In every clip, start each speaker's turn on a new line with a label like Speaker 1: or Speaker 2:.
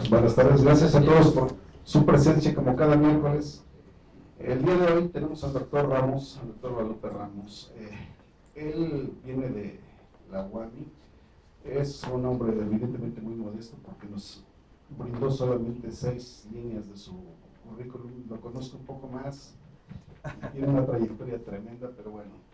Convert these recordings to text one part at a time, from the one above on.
Speaker 1: Buenas tardes, gracias a todos por su presencia como cada miércoles. El día de hoy tenemos al doctor Ramos, al doctor Guadalupe Ramos. Él viene de la UAMI, es un hombre evidentemente muy modesto porque nos brindó solamente 6 líneas de su currículum. Lo conozco un poco más, tiene una trayectoria tremenda, pero bueno.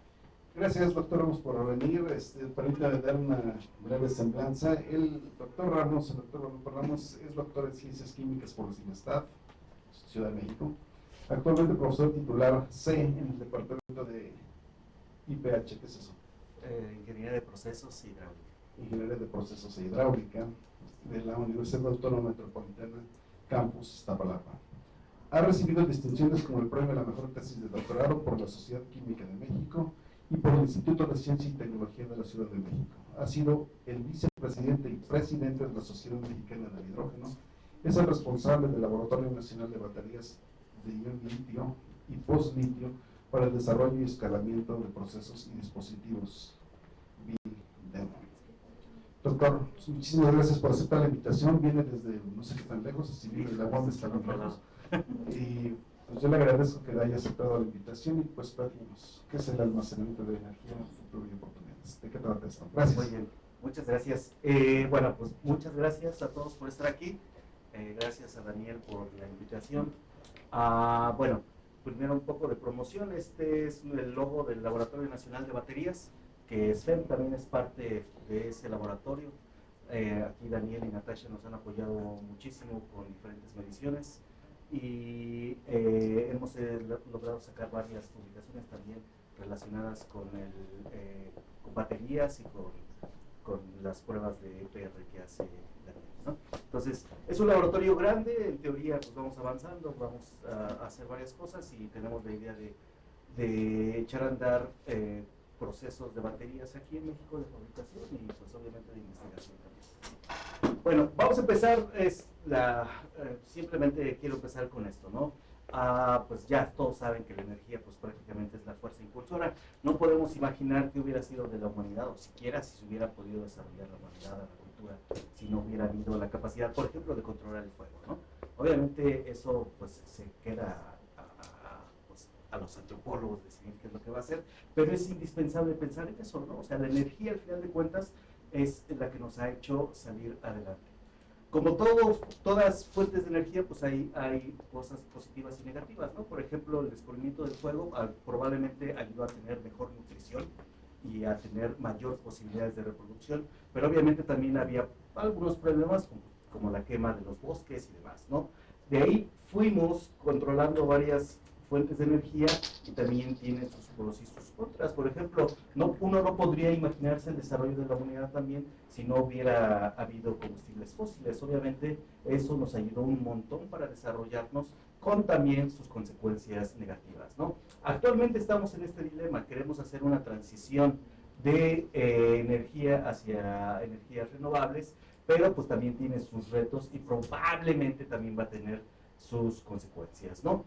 Speaker 1: Gracias, doctor Ramos, por venir. Permítame dar una breve semblanza. El doctor Guadalupe Ramos, es doctor en Ciencias Químicas por la CIMESTAD, Ciudad de México. Actualmente profesor titular C en el departamento de IPH. ¿Qué es eso?
Speaker 2: Ingeniería de Procesos e Hidráulica.
Speaker 1: Ingeniería de Procesos e Hidráulica de la Universidad Autónoma Metropolitana, Campus Iztapalapa. Ha recibido distinciones como el premio a la mejor tesis de doctorado por la Sociedad Química de México y por el Instituto de Ciencia y Tecnología de la Ciudad de México. Ha sido el vicepresidente y presidente de la Sociedad Mexicana del Hidrógeno. Es el responsable del Laboratorio Nacional de Baterías de Ion Litio y Post-Litio para el desarrollo y escalamiento de procesos y dispositivos. Doctor, muchísimas gracias por aceptar la invitación. Viene desde no sé qué tan lejos, así viene de la UAM, está muy lejos. Y pues yo le agradezco que haya aceptado la invitación y pues platícanos, ¿qué es el almacenamiento de energía, futuro y oportunidades? ¿De qué trata esto? Gracias.
Speaker 2: Muy bien, muchas gracias. Bueno, pues muchas gracias a todos por estar aquí. Gracias a Daniel por la invitación. Bueno, primero un poco de promoción. Este es el logo del Laboratorio Nacional de Baterías, que SFEM también es parte de ese laboratorio. Aquí Daniel y Natasha nos han apoyado muchísimo con diferentes mediciones y hemos logrado sacar varias publicaciones también relacionadas con baterías y con las pruebas de EPR que hace Daniel, ¿no? Entonces, es un laboratorio grande, en teoría pues vamos avanzando, vamos a hacer varias cosas y tenemos la idea de echar a andar procesos de baterías aquí en México de fabricación y pues obviamente de investigación también. Bueno, vamos a empezar, simplemente quiero empezar con esto, ¿no? Pues ya todos saben que la energía pues prácticamente es la fuerza impulsora. No podemos imaginar qué hubiera sido de la humanidad, o siquiera si se hubiera podido desarrollar la humanidad, la cultura, si no hubiera habido la capacidad, por ejemplo, de controlar el fuego, ¿no? Obviamente eso pues se queda a los antropólogos decidir qué es lo que va a hacer, pero es indispensable pensar en eso, ¿no? O sea, la energía al final de cuentas es la que nos ha hecho salir adelante. Como todas fuentes de energía, pues hay cosas positivas y negativas, ¿no? Por ejemplo, el descubrimiento del fuego probablemente ayudó a tener mejor nutrición y a tener mayor posibilidades de reproducción, pero obviamente también había algunos problemas como la quema de los bosques y demás, ¿no? De ahí fuimos controlando varias fuentes de energía y también tienen sus pros y sus contras. Por ejemplo, uno no podría imaginarse el desarrollo de la humanidad también si no hubiera habido combustibles fósiles. Obviamente eso nos ayudó un montón para desarrollarnos, con también sus consecuencias negativas, ¿no? Actualmente estamos en este dilema, queremos hacer una transición de energía hacia energías renovables, pero pues también tiene sus retos y probablemente también va a tener sus consecuencias, ¿no?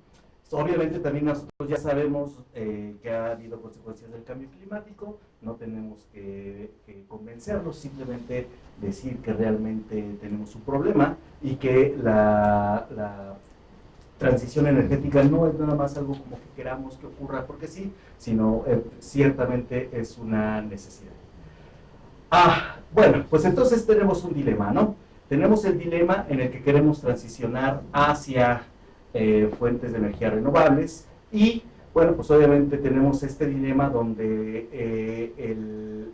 Speaker 2: Obviamente también nosotros ya sabemos que ha habido consecuencias del cambio climático, no tenemos que convencerlos, simplemente decir que realmente tenemos un problema y que la transición energética no es nada más algo como que queramos que ocurra porque sí, sino ciertamente es una necesidad. Bueno, pues entonces tenemos un dilema, ¿no? Tenemos el dilema en el que queremos transicionar hacia fuentes de energía renovables y, bueno, pues obviamente tenemos este dilema donde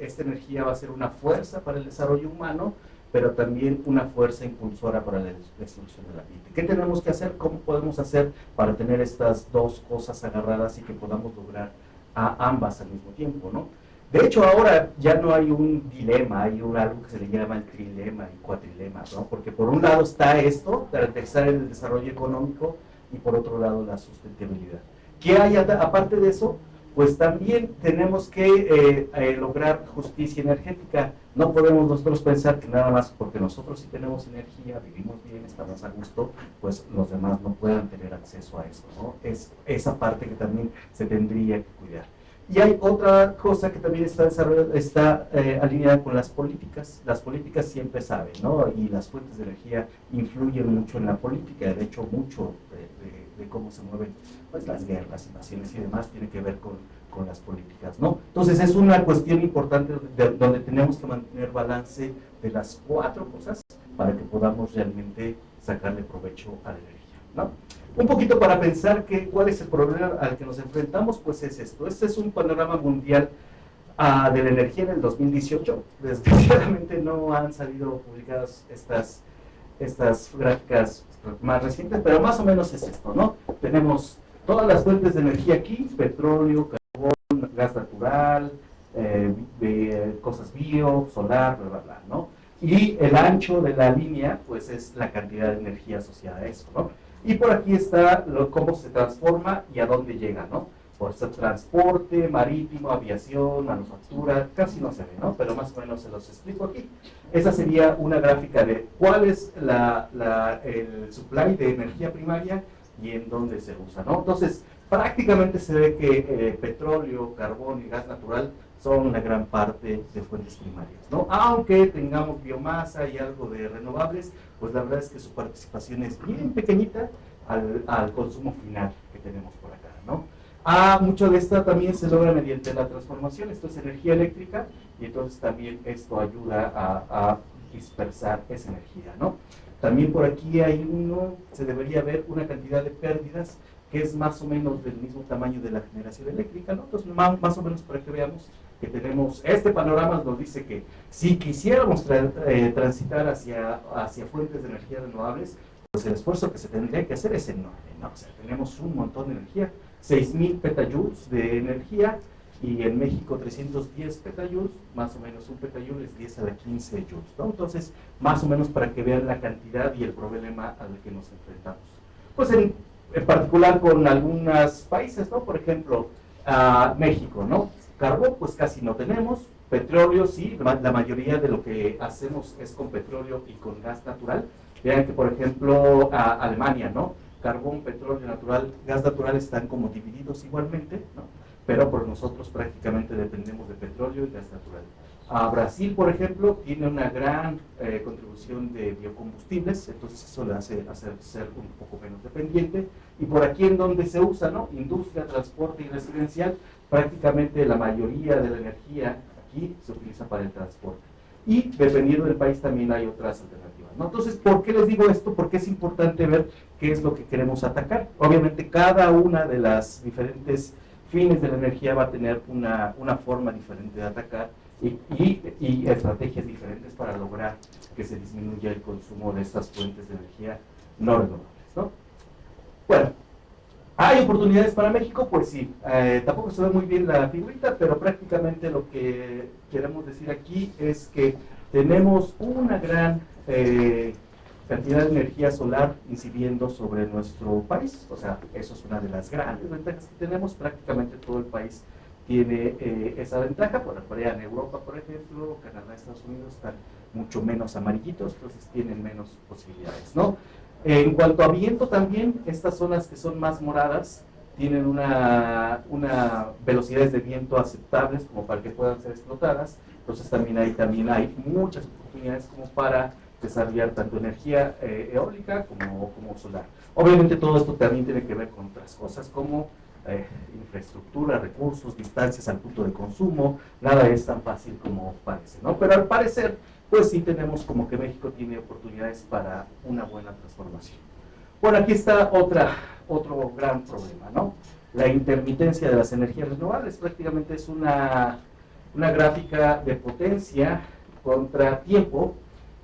Speaker 2: esta energía va a ser una fuerza para el desarrollo humano, pero también una fuerza impulsora para la destrucción del ambiente. ¿Qué tenemos que hacer? ¿Cómo podemos hacer para tener estas dos cosas agarradas y que podamos lograr a ambas al mismo tiempo, ¿no? De hecho, ahora ya no hay un dilema, hay algo que se le llama el trilema y cuatrilema, ¿no? Porque por un lado está esto, garantizar el desarrollo económico, y por otro lado la sustentabilidad. ¿Qué hay aparte de eso? Pues también tenemos que lograr justicia energética. No podemos nosotros pensar que nada más porque nosotros sí tenemos energía, vivimos bien, estamos a gusto, pues los demás no puedan tener acceso a esto, ¿no? Es esa parte que también se tendría que cuidar. Y hay otra cosa que también está alineada con las políticas. Las políticas siempre saben, ¿no? Y las fuentes de energía influyen mucho en la política. De hecho, mucho de cómo se mueven pues, las guerras, invasiones y demás tiene que ver con las políticas, ¿no? Entonces es una cuestión importante donde tenemos que mantener balance de las cuatro cosas para que podamos realmente sacarle provecho a la energía, ¿no? Un poquito para pensar cuál es el problema al que nos enfrentamos, pues es esto. Este es un panorama mundial de la energía en el 2018. Desgraciadamente no han salido publicadas estas gráficas más recientes, pero más o menos es esto, ¿no? Tenemos todas las fuentes de energía aquí, petróleo, carbón, gas natural, cosas bio, solar, bla, bla, bla, ¿no? Y el ancho de la línea, pues es la cantidad de energía asociada a eso, ¿no? Y por aquí está cómo se transforma y a dónde llega, ¿no? Por ser transporte, marítimo, aviación, manufactura, casi no se ve, ¿no? Pero más o menos se los explico aquí. Esa sería una gráfica de cuál es el supply de energía primaria y en dónde se usa, ¿no? Entonces, prácticamente se ve que petróleo, carbón y gas natural son una gran parte de fuentes primarias, ¿no? Aunque tengamos biomasa y algo de renovables, pues la verdad es que su participación es bien pequeñita al consumo final que tenemos por acá, ¿no? Mucho de esta también se logra mediante la transformación, esto es energía eléctrica, y entonces también esto ayuda a dispersar esa energía, ¿no? También por aquí se debería ver una cantidad de pérdidas que es más o menos del mismo tamaño de la generación eléctrica, ¿no? Entonces, más o menos para que veamos que tenemos, este panorama nos dice que si quisiéramos transitar hacia fuentes de energía renovables, pues el esfuerzo que se tendría que hacer es enorme, ¿no? O sea, tenemos un montón de energía, 6,000 petajoules de energía, y en México 310 petajoules, más o menos un petajoule es 10 a la 15 joules, ¿no? Entonces, más o menos para que vean la cantidad y el problema al que nos enfrentamos. Pues en particular con algunos países, ¿no? Por ejemplo, México, ¿no? Carbón, pues casi no tenemos. Petróleo, sí, la mayoría de lo que hacemos es con petróleo y con gas natural. Vean que, por ejemplo, Alemania, ¿no? Carbón, petróleo natural, gas natural están como divididos igualmente, ¿no? Pero por nosotros prácticamente dependemos de petróleo y gas natural. Brasil, por ejemplo, tiene una gran contribución de biocombustibles, entonces eso le hace ser un poco menos dependiente. Y por aquí en donde se usa, ¿no? Industria, transporte y residencial, prácticamente la mayoría de la energía aquí se utiliza para el transporte. Y dependiendo del país también hay otras alternativas, ¿no? Entonces, ¿por qué les digo esto? Porque es importante ver qué es lo que queremos atacar. Obviamente, cada una de las diferentes fines de la energía va a tener una forma diferente de atacar y estrategias diferentes para lograr que se disminuya el consumo de estas fuentes de energía no renovables, ¿no? Bueno, ¿hay oportunidades para México? Pues sí, tampoco se ve muy bien la figurita, pero prácticamente lo que queremos decir aquí es que tenemos una gran cantidad de energía solar incidiendo sobre nuestro país. O sea, eso es una de las grandes ventajas que tenemos. Prácticamente todo el país tiene esa ventaja. Por allá en Europa, por ejemplo, Canadá, Estados Unidos están mucho menos amarillitos, entonces tienen menos posibilidades, ¿no? En cuanto a viento también, estas zonas que son más moradas tienen una velocidades de viento aceptables como para que puedan ser explotadas. Entonces también hay muchas oportunidades como para desarrollar tanto energía eólica como solar. Obviamente todo esto también tiene que ver con otras cosas como infraestructura, recursos, distancias al punto de consumo. Nada es tan fácil como parece, ¿no? Pero al parecer, pues sí tenemos como que México tiene oportunidades para una buena transformación. Bueno, aquí está otro gran problema, ¿no? La intermitencia de las energías renovables. Prácticamente es una gráfica de potencia contra tiempo,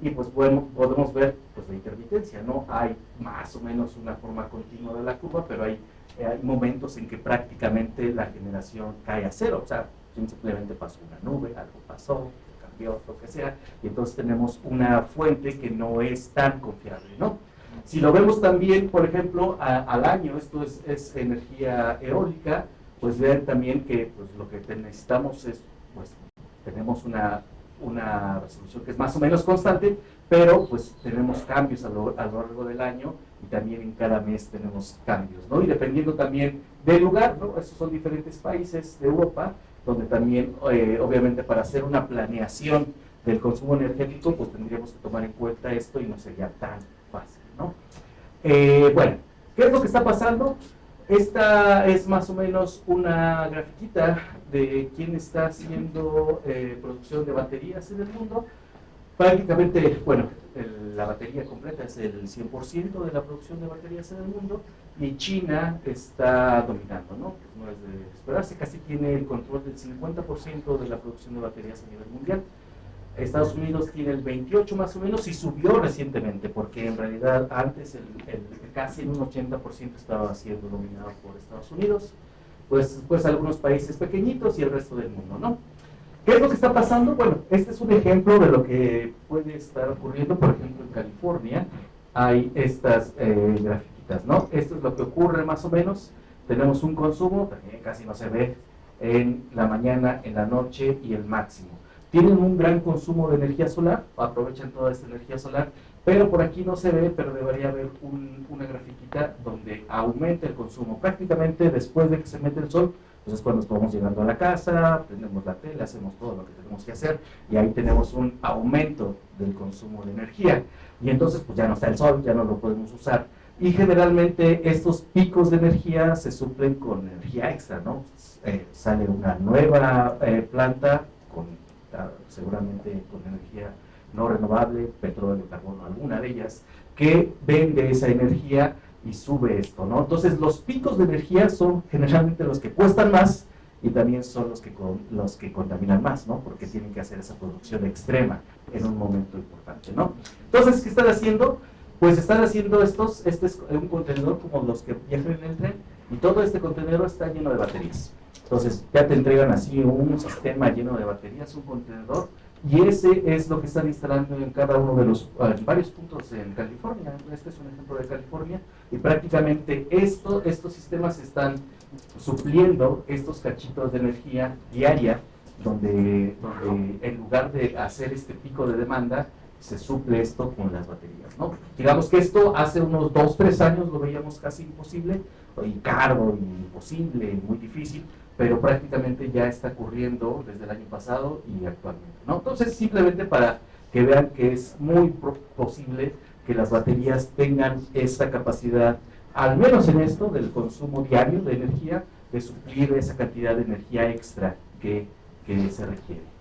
Speaker 2: y pues bueno, podemos ver pues la intermitencia, ¿no? Hay más o menos una forma continua de la curva, pero hay momentos en que prácticamente la generación cae a cero. O sea, simplemente pasó una nube, algo pasó, cambió, lo que sea, y entonces tenemos una fuente que no es tan confiable, ¿no? Si lo vemos también, por ejemplo, al año, esto es energía eólica, pues ver también que pues, lo que necesitamos es, pues, tenemos una resolución que es más o menos constante, pero pues tenemos cambios a lo largo del año y también en cada mes tenemos cambios, ¿no? Y dependiendo también del lugar, ¿no? Estos son diferentes países de Europa, donde también, obviamente, para hacer una planeación del consumo energético, pues tendríamos que tomar en cuenta esto y no sería tan fácil, ¿no? Bueno, ¿qué es lo que está pasando? Esta es más o menos una grafiquita de quién está haciendo producción de baterías en el mundo. Prácticamente, bueno, la batería completa es el 100% de la producción de baterías en el mundo y China está dominando, ¿no? Pues no es de esperarse, casi tiene el control del 50% de la producción de baterías a nivel mundial. Estados Unidos tiene el 28 más o menos y subió recientemente, porque en realidad antes casi en un 80% estaba siendo dominado por Estados Unidos, pues algunos países pequeñitos y el resto del mundo, ¿no? ¿Qué es lo que está pasando? Bueno, este es un ejemplo de lo que puede estar ocurriendo. Por ejemplo, en California hay estas grafiquitas, ¿no? Esto es lo que ocurre más o menos. Tenemos un consumo, también casi no se ve, en la mañana, en la noche y el máximo. Tienen un gran consumo de energía solar, aprovechan toda esta energía solar, pero por aquí no se ve, pero debería haber una grafiquita donde aumenta el consumo. Prácticamente después de que se mete el sol, pues es cuando estamos llegando a la casa, prendemos la tele, hacemos todo lo que tenemos que hacer y ahí tenemos un aumento del consumo de energía. Y entonces pues ya no está el sol, ya no lo podemos usar. Y generalmente estos picos de energía se suplen con energía extra, ¿no? Sale una nueva planta con seguramente con energía no renovable, petróleo, carbono, alguna de ellas, que vende esa energía y sube esto, ¿no? Entonces los picos de energía son generalmente los que cuestan más y también son los que contaminan más, ¿no? Porque tienen que hacer esa producción extrema en un momento importante, ¿no? Entonces, ¿qué están haciendo? Pues están haciendo este es un contenedor como los que viajan en el tren y todo este contenedor está lleno de baterías. Entonces ya te entregan así un sistema lleno de baterías, un contenedor, y ese es lo que están instalando en cada uno de los varios puntos en California. Este es un ejemplo de California, y prácticamente estos sistemas están supliendo estos cachitos de energía diaria, donde en lugar de hacer este pico de demanda, se suple esto con las baterías, ¿no? Digamos que esto hace unos 2-3 años lo veíamos casi imposible, y caro, y imposible, y muy difícil, pero prácticamente ya está ocurriendo desde el año pasado y actualmente, ¿no? Entonces, simplemente para que vean que es muy posible que las baterías tengan esta capacidad, al menos en esto del consumo diario de energía, de suplir esa cantidad de energía extra que se requiere.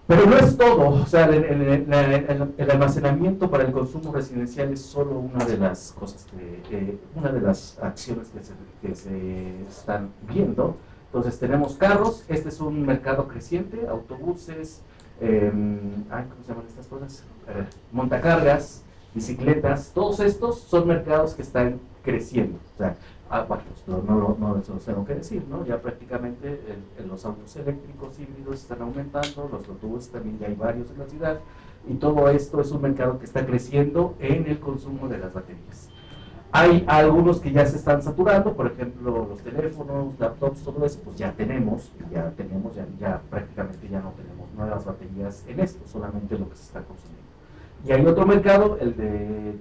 Speaker 2: Pero no es todo, o sea, el almacenamiento para el consumo residencial es solo una de las cosas, una de las acciones que se están viendo. Entonces tenemos carros, este es un mercado creciente, autobuses, ¿cómo se llaman estas cosas? Montacargas, bicicletas, todos estos son mercados que están creciendo. O sea, bueno, pues no eso tengo que decir, ¿no? Ya prácticamente los autos eléctricos híbridos están aumentando, los autobuses también ya hay varios en la ciudad, y todo esto es un mercado que está creciendo en el consumo de las baterías. Hay algunos que ya se están saturando, por ejemplo, los teléfonos, laptops, todo eso, pues ya tenemos, ya prácticamente ya no tenemos nuevas baterías en esto, solamente lo que se está consumiendo. Y hay otro mercado, el de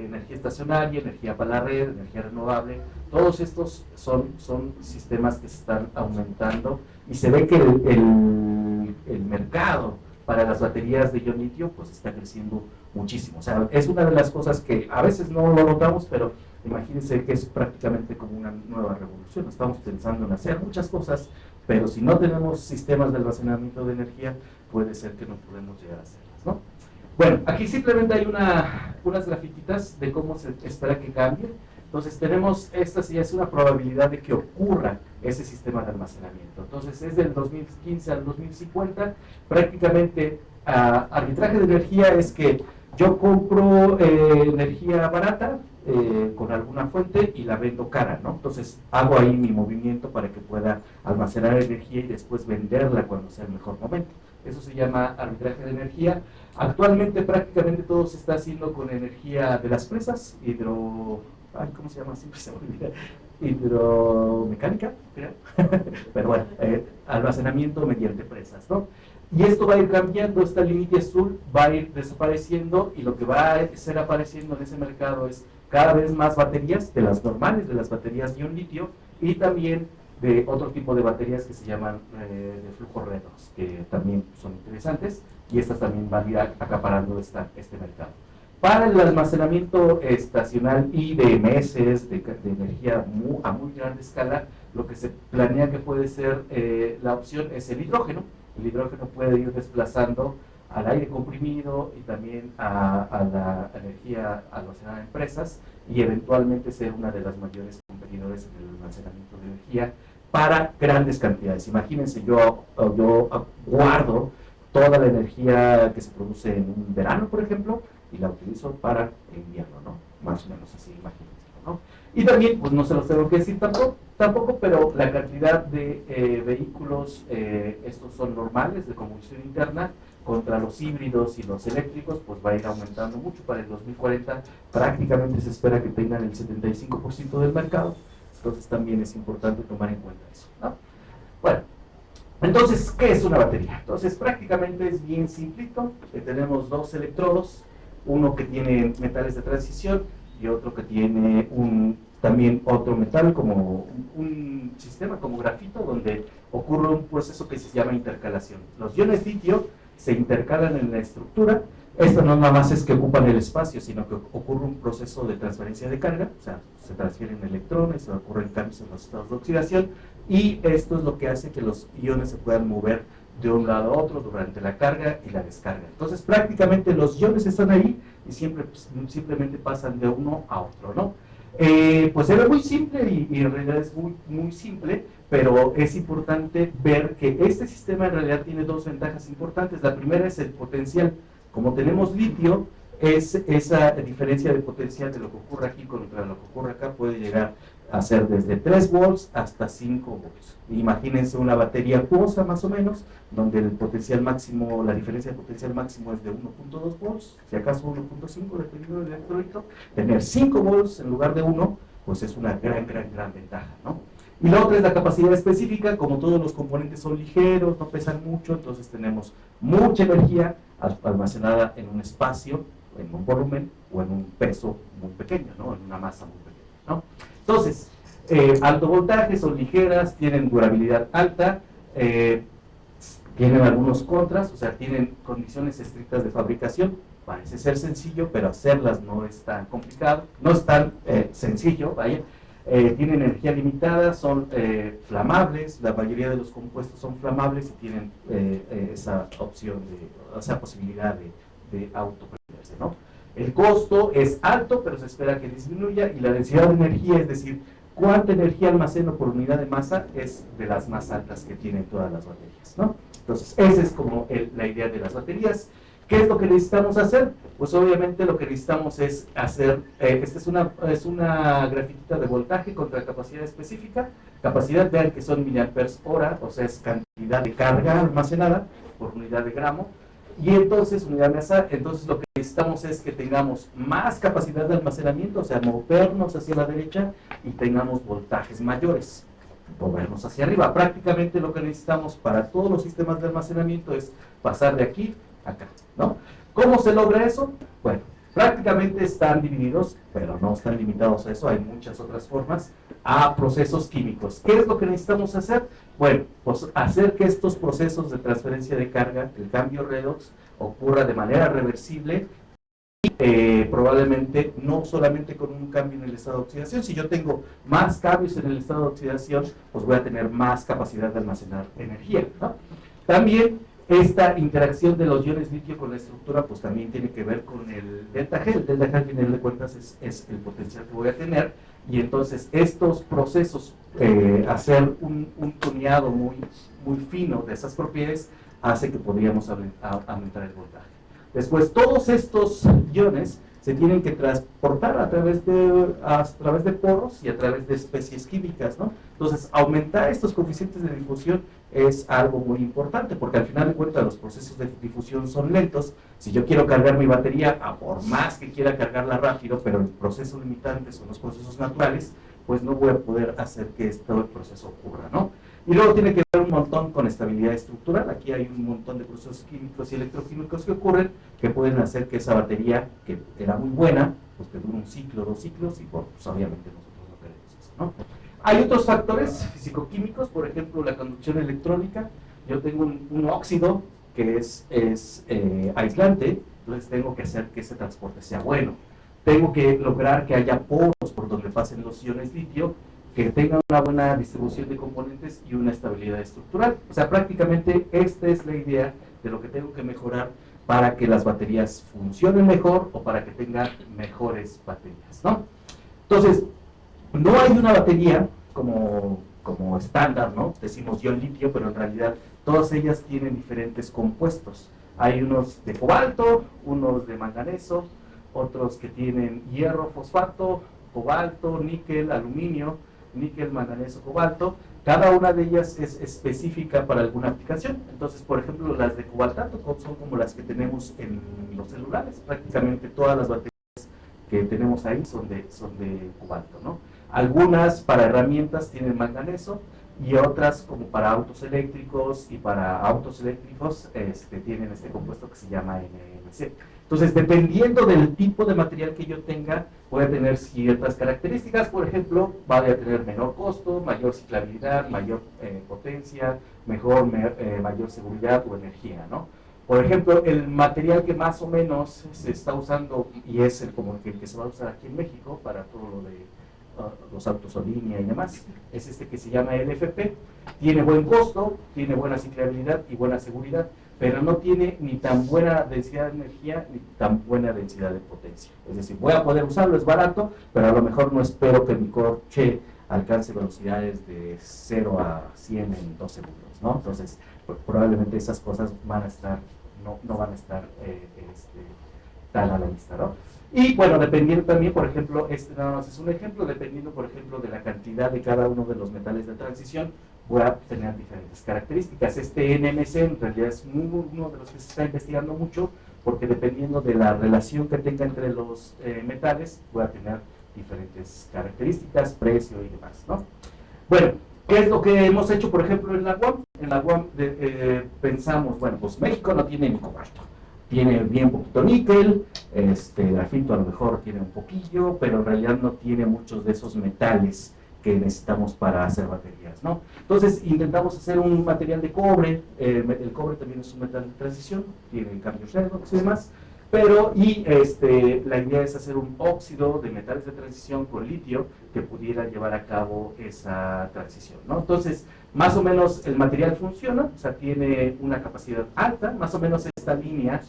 Speaker 2: energía estacionaria, energía para la red, energía renovable. Todos estos son sistemas que se están aumentando y se ve que el mercado para las baterías de ion litio pues está creciendo muchísimo. O sea, es una de las cosas que a veces no lo notamos, pero imagínense que es prácticamente como una nueva revolución. Estamos pensando en hacer muchas cosas, pero si no tenemos sistemas de almacenamiento de energía, puede ser que no podemos llegar a hacerlas, ¿no? Bueno, aquí simplemente hay unas grafiquitas de cómo se espera que cambie. Entonces tenemos, esta sí es una probabilidad de que ocurra ese sistema de almacenamiento. Entonces es del 2015 al 2050, prácticamente arbitraje de energía es que yo compro energía barata con alguna fuente y la vendo cara, ¿no? Entonces hago ahí mi movimiento para que pueda almacenar energía y después venderla cuando sea el mejor momento. Eso se llama arbitraje de energía. Actualmente prácticamente todo se está haciendo con energía de las presas, ¿cómo se llama? Siempre se me olvida. hidromecánica, creo, pero bueno, almacenamiento mediante presas, ¿no? Y esto va a ir cambiando, esta línea azul va a ir desapareciendo y lo que va a ser apareciendo en ese mercado es cada vez más baterías, de las normales, de las baterías ion litio, y también de otro tipo de baterías que se llaman de flujo redox, que también son interesantes, y estas también van a ir acaparando este mercado. Para el almacenamiento estacional y de meses de energía a muy grande escala, lo que se planea que puede ser la opción es el hidrógeno. El hidrógeno puede ir desplazando al aire comprimido y también a la energía almacenada en presas y eventualmente ser una de las mayores competidores en el almacenamiento de energía para grandes cantidades. Imagínense, yo guardo toda la energía que se produce en un verano, por ejemplo, y la utilizo para el invierno, ¿no? Más o menos así, imagínense, ¿no? Y también, pues no se los tengo que decir tampoco, pero la cantidad de vehículos, estos son normales, de combustión interna, contra los híbridos y los eléctricos, pues va a ir aumentando mucho. Para el 2040 prácticamente se espera que tengan el 75% del mercado, entonces también es importante tomar en cuenta eso, ¿no? Bueno, entonces, ¿qué es una batería? Entonces, prácticamente es bien simplito. Tenemos dos electrodos, uno que tiene metales de transición y otro que tiene también otro metal, como un sistema como grafito, donde ocurre un proceso que se llama intercalación. Los iones litio se intercalan en la estructura. Esto no nada más es que ocupan el espacio, sino que ocurre un proceso de transferencia de carga, o sea, se transfieren electrones, ocurren cambios en los estados de oxidación, y esto es lo que hace que los iones se puedan mover de un lado a otro durante la carga y la descarga. Entonces, prácticamente los iones están ahí y simplemente pasan de uno a otro, ¿no? Pues se ve muy simple y en realidad es muy simple, pero es importante ver que este sistema en realidad tiene dos ventajas importantes. La primera es el potencial. Como tenemos litio, esa diferencia de potencial de lo que ocurre aquí contra lo que ocurre acá puede llegar a ser desde 3 volts hasta 5 volts. Imagínense una batería acuosa más o menos, donde el potencial máximo, la diferencia de potencial máximo es de 1.2 volts, si acaso 1.5 dependiendo del electrolito. Tener 5 volts en lugar de 1, pues es una gran ventaja, ¿no? Y la otra es la capacidad específica. Como todos los componentes son ligeros, no pesan mucho, entonces tenemos mucha energía almacenada en un espacio, en un volumen o en un peso muy pequeño, ¿no? En una masa muy pequeña, ¿no? Entonces, alto voltaje, son ligeras, tienen durabilidad alta, tienen algunos contras, o sea, tienen condiciones estrictas de fabricación. Parece ser sencillo, pero hacerlas no es tan complicado, no es tan sencillo, vaya. Tienen energía limitada, son flamables, la mayoría de los compuestos son flamables y tienen esa opción, esa posibilidad de autoprenderse, ¿no? El costo es alto, pero se espera que disminuya, y la densidad de energía, es decir, cuánta energía almaceno por unidad de masa, es de las más altas que tienen todas las baterías, ¿no? Entonces, esa es como la idea de las baterías. ¿Qué es lo que necesitamos hacer? Pues obviamente lo que necesitamos es hacer, esta es una grafitita de voltaje contra capacidad específica. Capacidad, vean que son miliamperes hora, o sea, es cantidad de carga almacenada por unidad de gramo. Y entonces, unidad de masa, entonces lo que necesitamos es que tengamos más capacidad de almacenamiento, o sea, movernos hacia la derecha y tengamos voltajes mayores, movernos hacia arriba. Prácticamente lo que necesitamos para todos los sistemas de almacenamiento es pasar de aquí a acá, ¿no? ¿Cómo se logra eso? Bueno, prácticamente están divididos, pero no están limitados a eso, hay muchas otras formas, a procesos químicos. ¿Qué es lo que necesitamos hacer? Bueno, pues hacer que estos procesos de transferencia de carga, el cambio redox, ocurra de manera reversible y probablemente no solamente con un cambio en el estado de oxidación. Si yo tengo más cambios en el estado de oxidación, pues voy a tener más capacidad de almacenar energía, ¿no? También esta interacción de los iones litio con la estructura, pues también tiene que ver con el delta G. El delta G, al final de cuentas, es el potencial que voy a tener, y entonces estos procesos, hacer un tuneado muy fino de esas propiedades, hace que podríamos aumentar el voltaje. Después, todos estos iones se tienen que transportar a través de poros y a través de especies químicas, ¿no? Entonces, aumentar estos coeficientes de difusión es algo muy importante, porque al final de cuentas los procesos de difusión son lentos. Si yo quiero cargar mi batería, por más que quiera cargarla rápido, pero el proceso limitante son los procesos naturales, pues no voy a poder hacer que todo el proceso ocurra, ¿no? Y luego tiene que ver un montón con estabilidad estructural. Aquí hay un montón de procesos químicos y electroquímicos que ocurren, que pueden hacer que esa batería, que era muy buena, pues que dure un ciclo, 2 ciclos, y pues obviamente nosotros no queremos eso, ¿no? Hay otros factores físico-químicos, por ejemplo, la conducción electrónica. Yo tengo un óxido que es aislante, entonces tengo que hacer que ese transporte sea bueno. Tengo que lograr que haya poros por donde pasen los iones litio, que tengan una buena distribución de componentes y una estabilidad estructural. O sea, prácticamente esta es la idea de lo que tengo que mejorar para que las baterías funcionen mejor o para que tengan mejores baterías, ¿no? Entonces, no hay una batería como estándar, ¿no? Decimos ion litio, pero en realidad todas ellas tienen diferentes compuestos. Hay unos de cobalto, unos de manganeso, otros que tienen hierro, fosfato, cobalto, níquel, aluminio, níquel, manganeso, cobalto. Cada una de ellas es específica para alguna aplicación. Entonces, por ejemplo, las de cobaltato son como las que tenemos en los celulares. Prácticamente todas las baterías que tenemos ahí son de cobalto, ¿no? Algunas para herramientas tienen manganeso y otras como para autos eléctricos y para autos eléctricos tienen este compuesto que se llama NMC. Entonces, dependiendo del tipo de material que yo tenga, voy a tener ciertas características. Por ejemplo, va a tener menor costo, mayor ciclabilidad, mayor potencia, mayor seguridad o energía, ¿no? Por ejemplo, el material que más o menos se está usando y es como el que se va a usar aquí en México para todo lo de los autos o línea y demás, es este que se llama LFP. Tiene buen costo, tiene buena ciclabilidad y buena seguridad, pero no tiene ni tan buena densidad de energía ni tan buena densidad de potencia. Es decir, voy a poder usarlo, es barato, pero a lo mejor no espero que mi coche alcance velocidades de 0 a 100 en 2 segundos, ¿no? Entonces, pues, probablemente esas cosas van a estar, no van a estar tan a la vista, ¿no? Y bueno, dependiendo también, por ejemplo, nada más es un ejemplo, dependiendo, por ejemplo, de la cantidad de cada uno de los metales de transición, voy a tener diferentes características. Este NMC en realidad es uno de los que se está investigando mucho, porque dependiendo de la relación que tenga entre los metales, voy a tener diferentes características, precio y demás, ¿no? Bueno, ¿qué es lo que hemos hecho, por ejemplo, en la UAM? En la UAM pensamos, bueno, pues México no tiene ni cobalto. Tiene bien poquito níquel, grafito a lo mejor tiene un poquillo, pero en realidad no tiene muchos de esos metales que necesitamos para hacer baterías, ¿no? Entonces intentamos hacer un material de cobre. El cobre también es un metal de transición, tiene cambios redox y demás, pero la idea es hacer un óxido de metales de transición con litio que pudiera llevar a cabo esa transición, ¿no? Entonces, más o menos el material funciona, o sea, tiene una capacidad alta, más o menos esta línea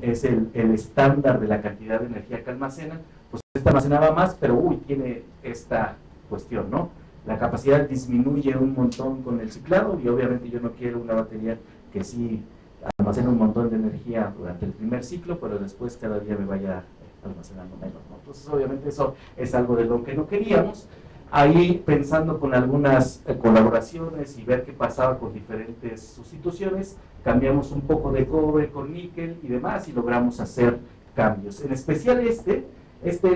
Speaker 2: es el estándar de la cantidad de energía que almacena, pues esta almacenaba más, pero tiene esta cuestión, ¿no? La capacidad disminuye un montón con el ciclado y obviamente yo no quiero una batería que sí almacena un montón de energía durante el primer ciclo, pero después cada día me vaya almacenando menos, ¿no? Entonces obviamente eso es algo de lo que no queríamos. Ahí pensando con algunas colaboraciones y ver qué pasaba con diferentes sustituciones, cambiamos un poco de cobre con níquel y demás y logramos hacer cambios. En especial este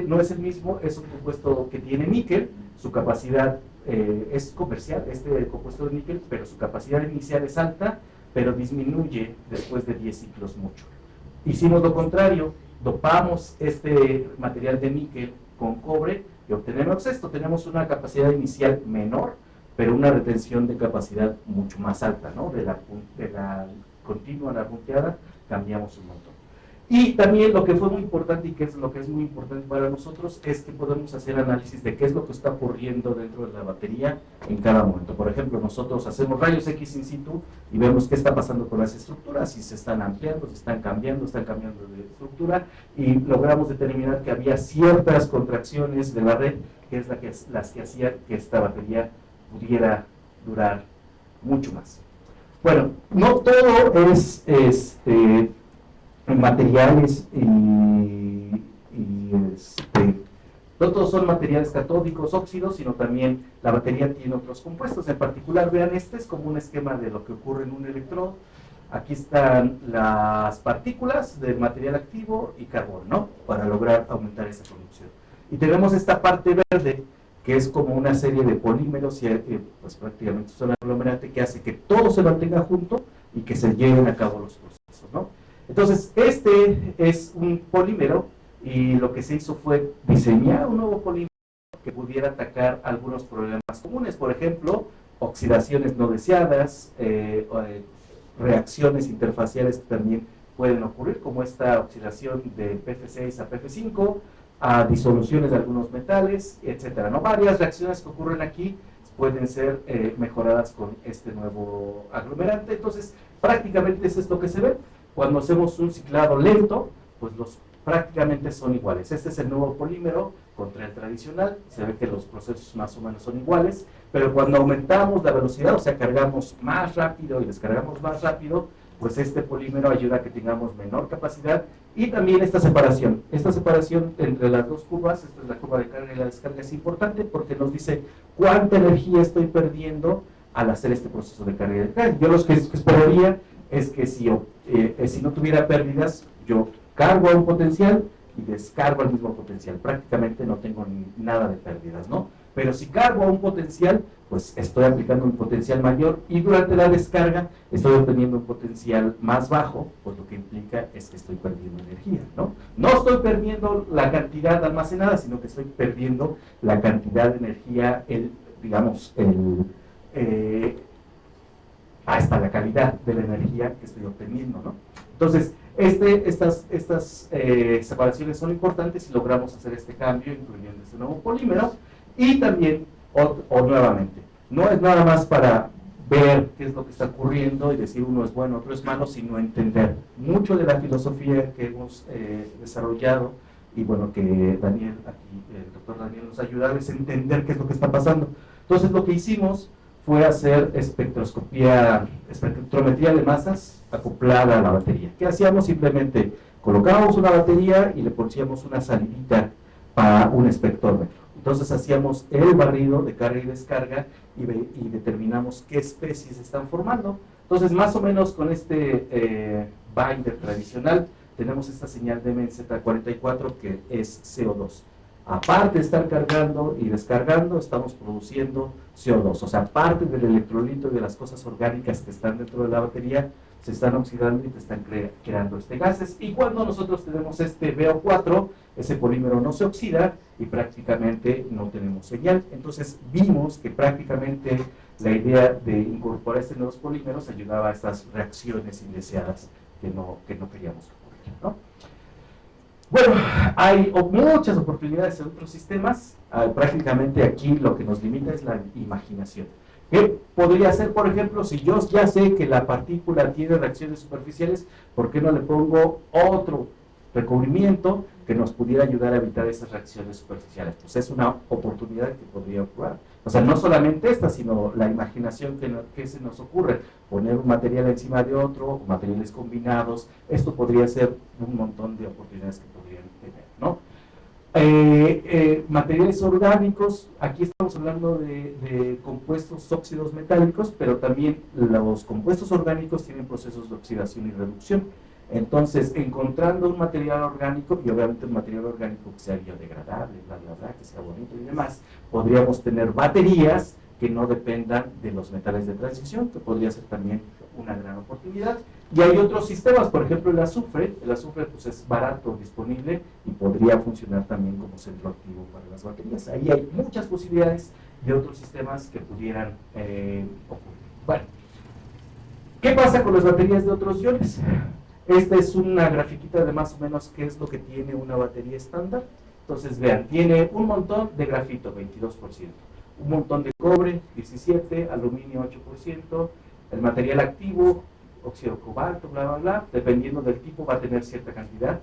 Speaker 2: no es el mismo, es un compuesto que tiene níquel, su capacidad es comercial, compuesto de níquel, pero su capacidad inicial es alta, pero disminuye después de 10 ciclos mucho. Hicimos lo contrario, dopamos este material de níquel con cobre y obtenemos esto. Tenemos una capacidad inicial menor, pero una retención de capacidad mucho más alta, ¿no? De la continua a la punteada cambiamos un montón. Y también lo que fue muy importante y que es lo que es muy importante para nosotros es que podemos hacer análisis de qué es lo que está ocurriendo dentro de la batería en cada momento. Por ejemplo, nosotros hacemos rayos X in situ y vemos qué está pasando con las estructuras, si se están ampliando, si están cambiando de estructura, y logramos determinar que había ciertas contracciones de la red que es las que hacían que esta batería pudiera durar mucho más. Bueno, no todo es materiales no todos son materiales catódicos, óxidos, sino también la batería tiene otros compuestos. En particular, vean, es como un esquema de lo que ocurre en un electrodo. Aquí están las partículas del material activo y carbón, ¿no? Para lograr aumentar esa conducción. Y tenemos esta parte verde, que es como una serie de polímeros y pues prácticamente es un aglomerante que hace que todo se mantenga junto y que se lleven a cabo los procesos, ¿no? Entonces, este es un polímero y lo que se hizo fue diseñar un nuevo polímero que pudiera atacar algunos problemas comunes, por ejemplo, oxidaciones no deseadas, reacciones interfaciales que también pueden ocurrir, como esta oxidación de PF6 a PF5, a disoluciones de algunos metales, etcétera, ¿no? Varias reacciones que ocurren aquí pueden ser mejoradas con este nuevo aglomerante. Entonces, prácticamente eso es lo que se ve. Cuando hacemos un ciclado lento, pues prácticamente son iguales. Este es el nuevo polímero contra el tradicional. Se ve que los procesos más o menos son iguales, pero cuando aumentamos la velocidad, o sea, cargamos más rápido y descargamos más rápido, pues este polímero ayuda a que tengamos menor capacidad y también esta separación. Esta separación entre las dos curvas, esta es la curva de carga y la descarga, es importante porque nos dice cuánta energía estoy perdiendo al hacer este proceso de carga y descarga. Yo lo que esperaría es que si no tuviera pérdidas, yo cargo a un potencial y descargo al mismo potencial. Prácticamente no tengo nada de pérdidas, ¿no? Pero si cargo a un potencial, pues estoy aplicando un potencial mayor y durante la descarga estoy obteniendo un potencial más bajo, pues lo que implica es que estoy perdiendo energía, ¿no? No estoy perdiendo la cantidad almacenada, sino que estoy perdiendo la cantidad de energía, hasta la calidad de la energía que estoy obteniendo, ¿no? Entonces, estas separaciones son importantes y logramos hacer este cambio incluyendo este nuevo polímero. Y también, nuevamente, no es nada más para ver qué es lo que está ocurriendo y decir uno es bueno, otro es malo, sino entender mucho de la filosofía que hemos desarrollado y bueno, que Daniel, aquí el doctor Daniel nos ayuda es entender qué es lo que está pasando. Entonces lo que hicimos fue hacer espectrometría de masas acoplada a la batería. ¿Qué hacíamos? Simplemente colocábamos una batería y le poníamos una salidita para un espectrómetro. Entonces hacíamos el barrido de carga y descarga y determinamos qué especies están formando. Entonces más o menos con este binder tradicional tenemos esta señal de MZ44 que es CO2. Aparte de estar cargando y descargando, estamos produciendo CO2. O sea, aparte del electrolito y de las cosas orgánicas que están dentro de la batería, se están oxidando y te están creando gases. Y cuando nosotros tenemos este BO4, ese polímero no se oxida y prácticamente no tenemos señal. Entonces vimos que prácticamente la idea de incorporar estos nuevos polímeros ayudaba a estas reacciones indeseadas que no queríamos ocurrir, ¿no? Bueno, hay muchas oportunidades en otros sistemas. Prácticamente aquí lo que nos limita es la imaginación. ¿Qué podría ser, por ejemplo, si yo ya sé que la partícula tiene reacciones superficiales, ¿por qué no le pongo otro recubrimiento que nos pudiera ayudar a evitar esas reacciones superficiales? Pues es una oportunidad que podría ocurrir. O sea, no solamente esta, sino la imaginación que se nos ocurre. Poner un material encima de otro, materiales combinados, esto podría ser un montón de oportunidades que podrían tener, ¿no? Materiales orgánicos, aquí estamos hablando de compuestos óxidos metálicos, pero también los compuestos orgánicos tienen procesos de oxidación y reducción. Entonces, encontrando un material orgánico, y obviamente un material orgánico que sea biodegradable, que sea bonito y demás, podríamos tener baterías que no dependan de los metales de transición, que podría ser también una gran oportunidad. Y hay otros sistemas, por ejemplo el azufre pues es barato, disponible y podría funcionar también como centro activo para las baterías. Ahí hay muchas posibilidades de otros sistemas que pudieran ocurrir. Bueno, ¿qué pasa con las baterías de otros iones? Esta es una grafiquita de más o menos qué es lo que tiene una batería estándar. Entonces vean, tiene un montón de grafito, 22%, un montón de cobre, 17%, aluminio, 8%, el material activo, óxido de cobalto, bla, bla, bla, dependiendo del tipo va a tener cierta cantidad,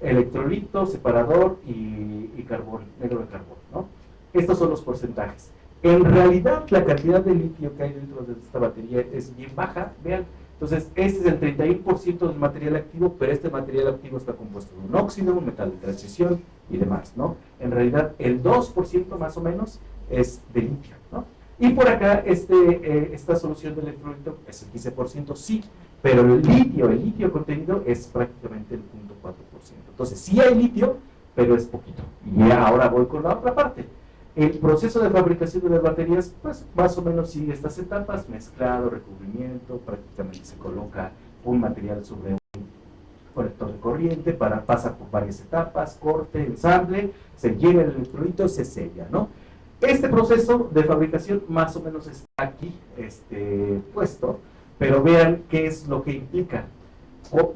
Speaker 2: electrolito, separador y carbón, negro de carbón, ¿no? Estos son los porcentajes. En realidad, la cantidad de litio que hay dentro de esta batería es bien baja, vean. Entonces, este es el 31% del material activo, pero este material activo está compuesto de un óxido, un metal de transición y demás, ¿no? En realidad, el 2% más o menos es de litio, ¿no? Y por acá, esta solución de electrolito es el 15%, sí, pero el litio contenido es prácticamente el 0.4%. Entonces, sí hay litio, pero es poquito. Y ahora voy con la otra parte. El proceso de fabricación de las baterías, pues más o menos sigue estas etapas: mezclado, recubrimiento, prácticamente se coloca un material sobre un colector de corriente, pasa por varias etapas: corte, ensamble, se llena el electrolito, se sella, ¿no? Este proceso de fabricación más o menos está aquí puesto, pero vean qué es lo que implica.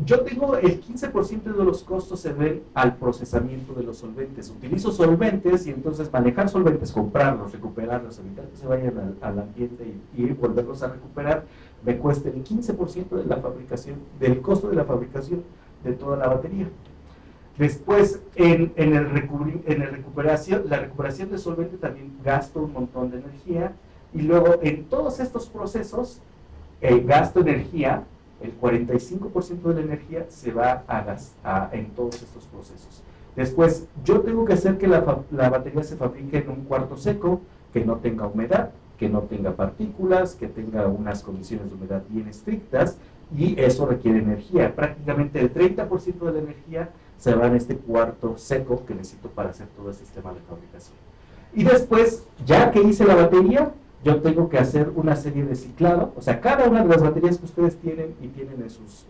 Speaker 2: Yo tengo el 15% de los costos se ven al procesamiento de los solventes. Utilizo solventes y entonces manejar solventes, comprarlos, recuperarlos, evitar que se vayan al ambiente y volverlos a recuperar, me cuesta el 15% de la fabricación, del costo de la fabricación de toda la batería. Después, la recuperación de solvente también gasto un montón de energía, y luego en todos estos procesos gasto energía. El 45% de la energía se va en todos estos procesos. Después, yo tengo que hacer que la batería se fabrique en un cuarto seco, que no tenga humedad, que no tenga partículas, que tenga unas condiciones de humedad bien estrictas, y eso requiere energía. Prácticamente el 30% de la energía se va en este cuarto seco que necesito para hacer todo el sistema de fabricación. Y después, ya que hice la batería, yo tengo que hacer una serie de ciclado. O sea, cada una de las baterías que ustedes tienen y tienen en sus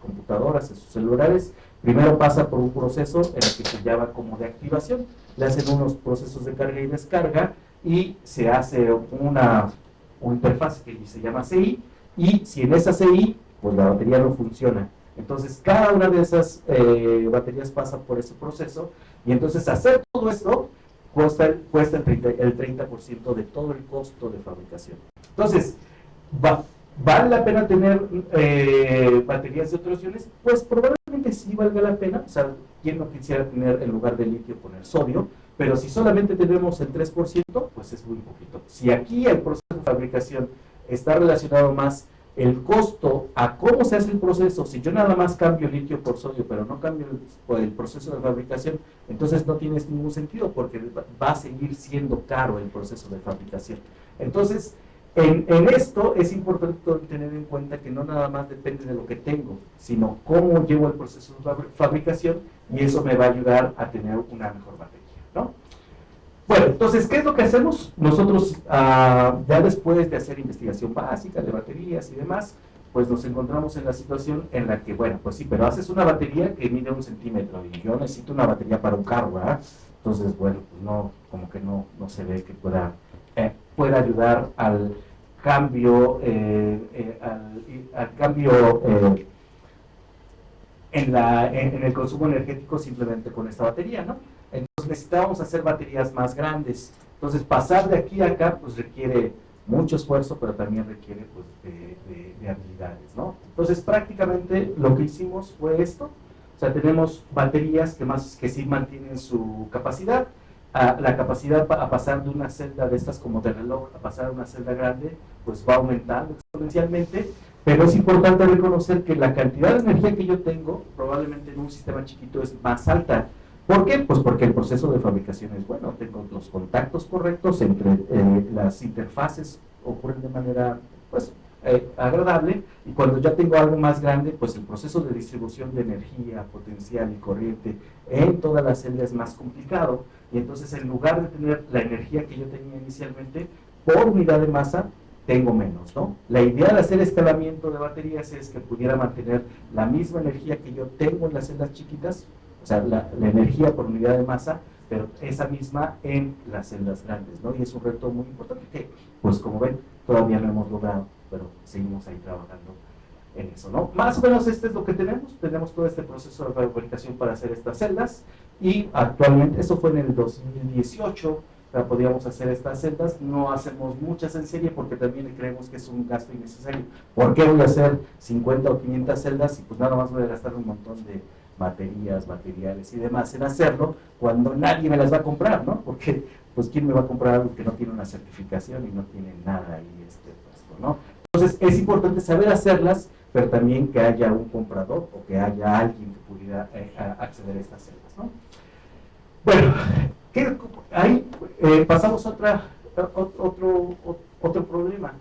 Speaker 2: computadoras, en sus celulares, primero pasa por un proceso en el que se llama como de activación. Le hacen unos procesos de carga y descarga, y se hace una interfaz que se llama CI, y si en esa CI, pues la batería no funciona. Entonces, cada una de esas baterías pasa por ese proceso, y entonces hacer todo esto cuesta el 30% de todo el costo de fabricación. Entonces, ¿vale la pena tener baterías de otros iones? Pues probablemente sí valga la pena. O sea, ¿quién no quisiera tener, en lugar de litio, poner sodio? Pero si solamente tenemos el 3%, pues es muy poquito. Si aquí el proceso de fabricación está relacionado más el costo a cómo se hace el proceso, si yo nada más cambio litio por sodio, pero no cambio el proceso de fabricación, entonces no tiene ningún sentido, porque va a seguir siendo caro el proceso de fabricación. Entonces, en esto es importante tener en cuenta que no nada más depende de lo que tengo, sino cómo llevo el proceso de fabricación, y eso me va a ayudar a tener una mejor batería, ¿no? Bueno, entonces, ¿qué es lo que hacemos? Nosotros, ya después de hacer investigación básica de baterías y demás, pues nos encontramos en la situación en la que, bueno, pues sí, pero haces una batería que mide 1 centímetro, y yo necesito una batería para un carro, ¿verdad? Entonces, bueno, pues no, como que no se ve que pueda ayudar al cambio, en el consumo energético simplemente con esta batería, ¿no? Entonces necesitábamos hacer baterías más grandes. Entonces pasar de aquí a acá pues requiere mucho esfuerzo, pero también requiere pues de habilidades, ¿no? Entonces prácticamente lo que hicimos fue esto. O sea, tenemos baterías que sí mantienen su capacidad. La capacidad a pasar de una celda de estas como de reloj a pasar a una celda grande pues va aumentando exponencialmente, pero es importante reconocer que la cantidad de energía que yo tengo probablemente en un sistema chiquito es más alta. ¿Por qué? Pues porque el proceso de fabricación es bueno, tengo los contactos correctos entre las interfaces, ocurren de manera pues agradable, y cuando ya tengo algo más grande, pues el proceso de distribución de energía, potencial y corriente en todas las celdas es más complicado, y entonces en lugar de tener la energía que yo tenía inicialmente, por unidad de masa, tengo menos, ¿no? La idea de hacer escalamiento de baterías es que pudiera mantener la misma energía que yo tengo en las celdas chiquitas, o sea, la energía por unidad de masa, pero esa misma en las celdas grandes, ¿no? Y es un reto muy importante que, pues como ven, todavía no hemos logrado, pero seguimos ahí trabajando en eso, ¿no? Más o menos este es lo que tenemos todo este proceso de fabricación para hacer estas celdas, y actualmente, eso fue en el 2018, podíamos hacer estas celdas. No hacemos muchas en serie porque también creemos que es un gasto innecesario. ¿Por qué voy a hacer 50 o 500 celdas y pues nada más voy a gastar un montón de baterías, materiales y demás en hacerlo, cuando nadie me las va a comprar, ¿no? Porque pues quién me va a comprar algo que no tiene una certificación y no tiene nada ahí puesto, ¿no? Entonces es importante saber hacerlas, pero también que haya un comprador o que haya alguien que pudiera acceder a estas celdas, ¿no? Bueno, ahí pasamos a otro problema.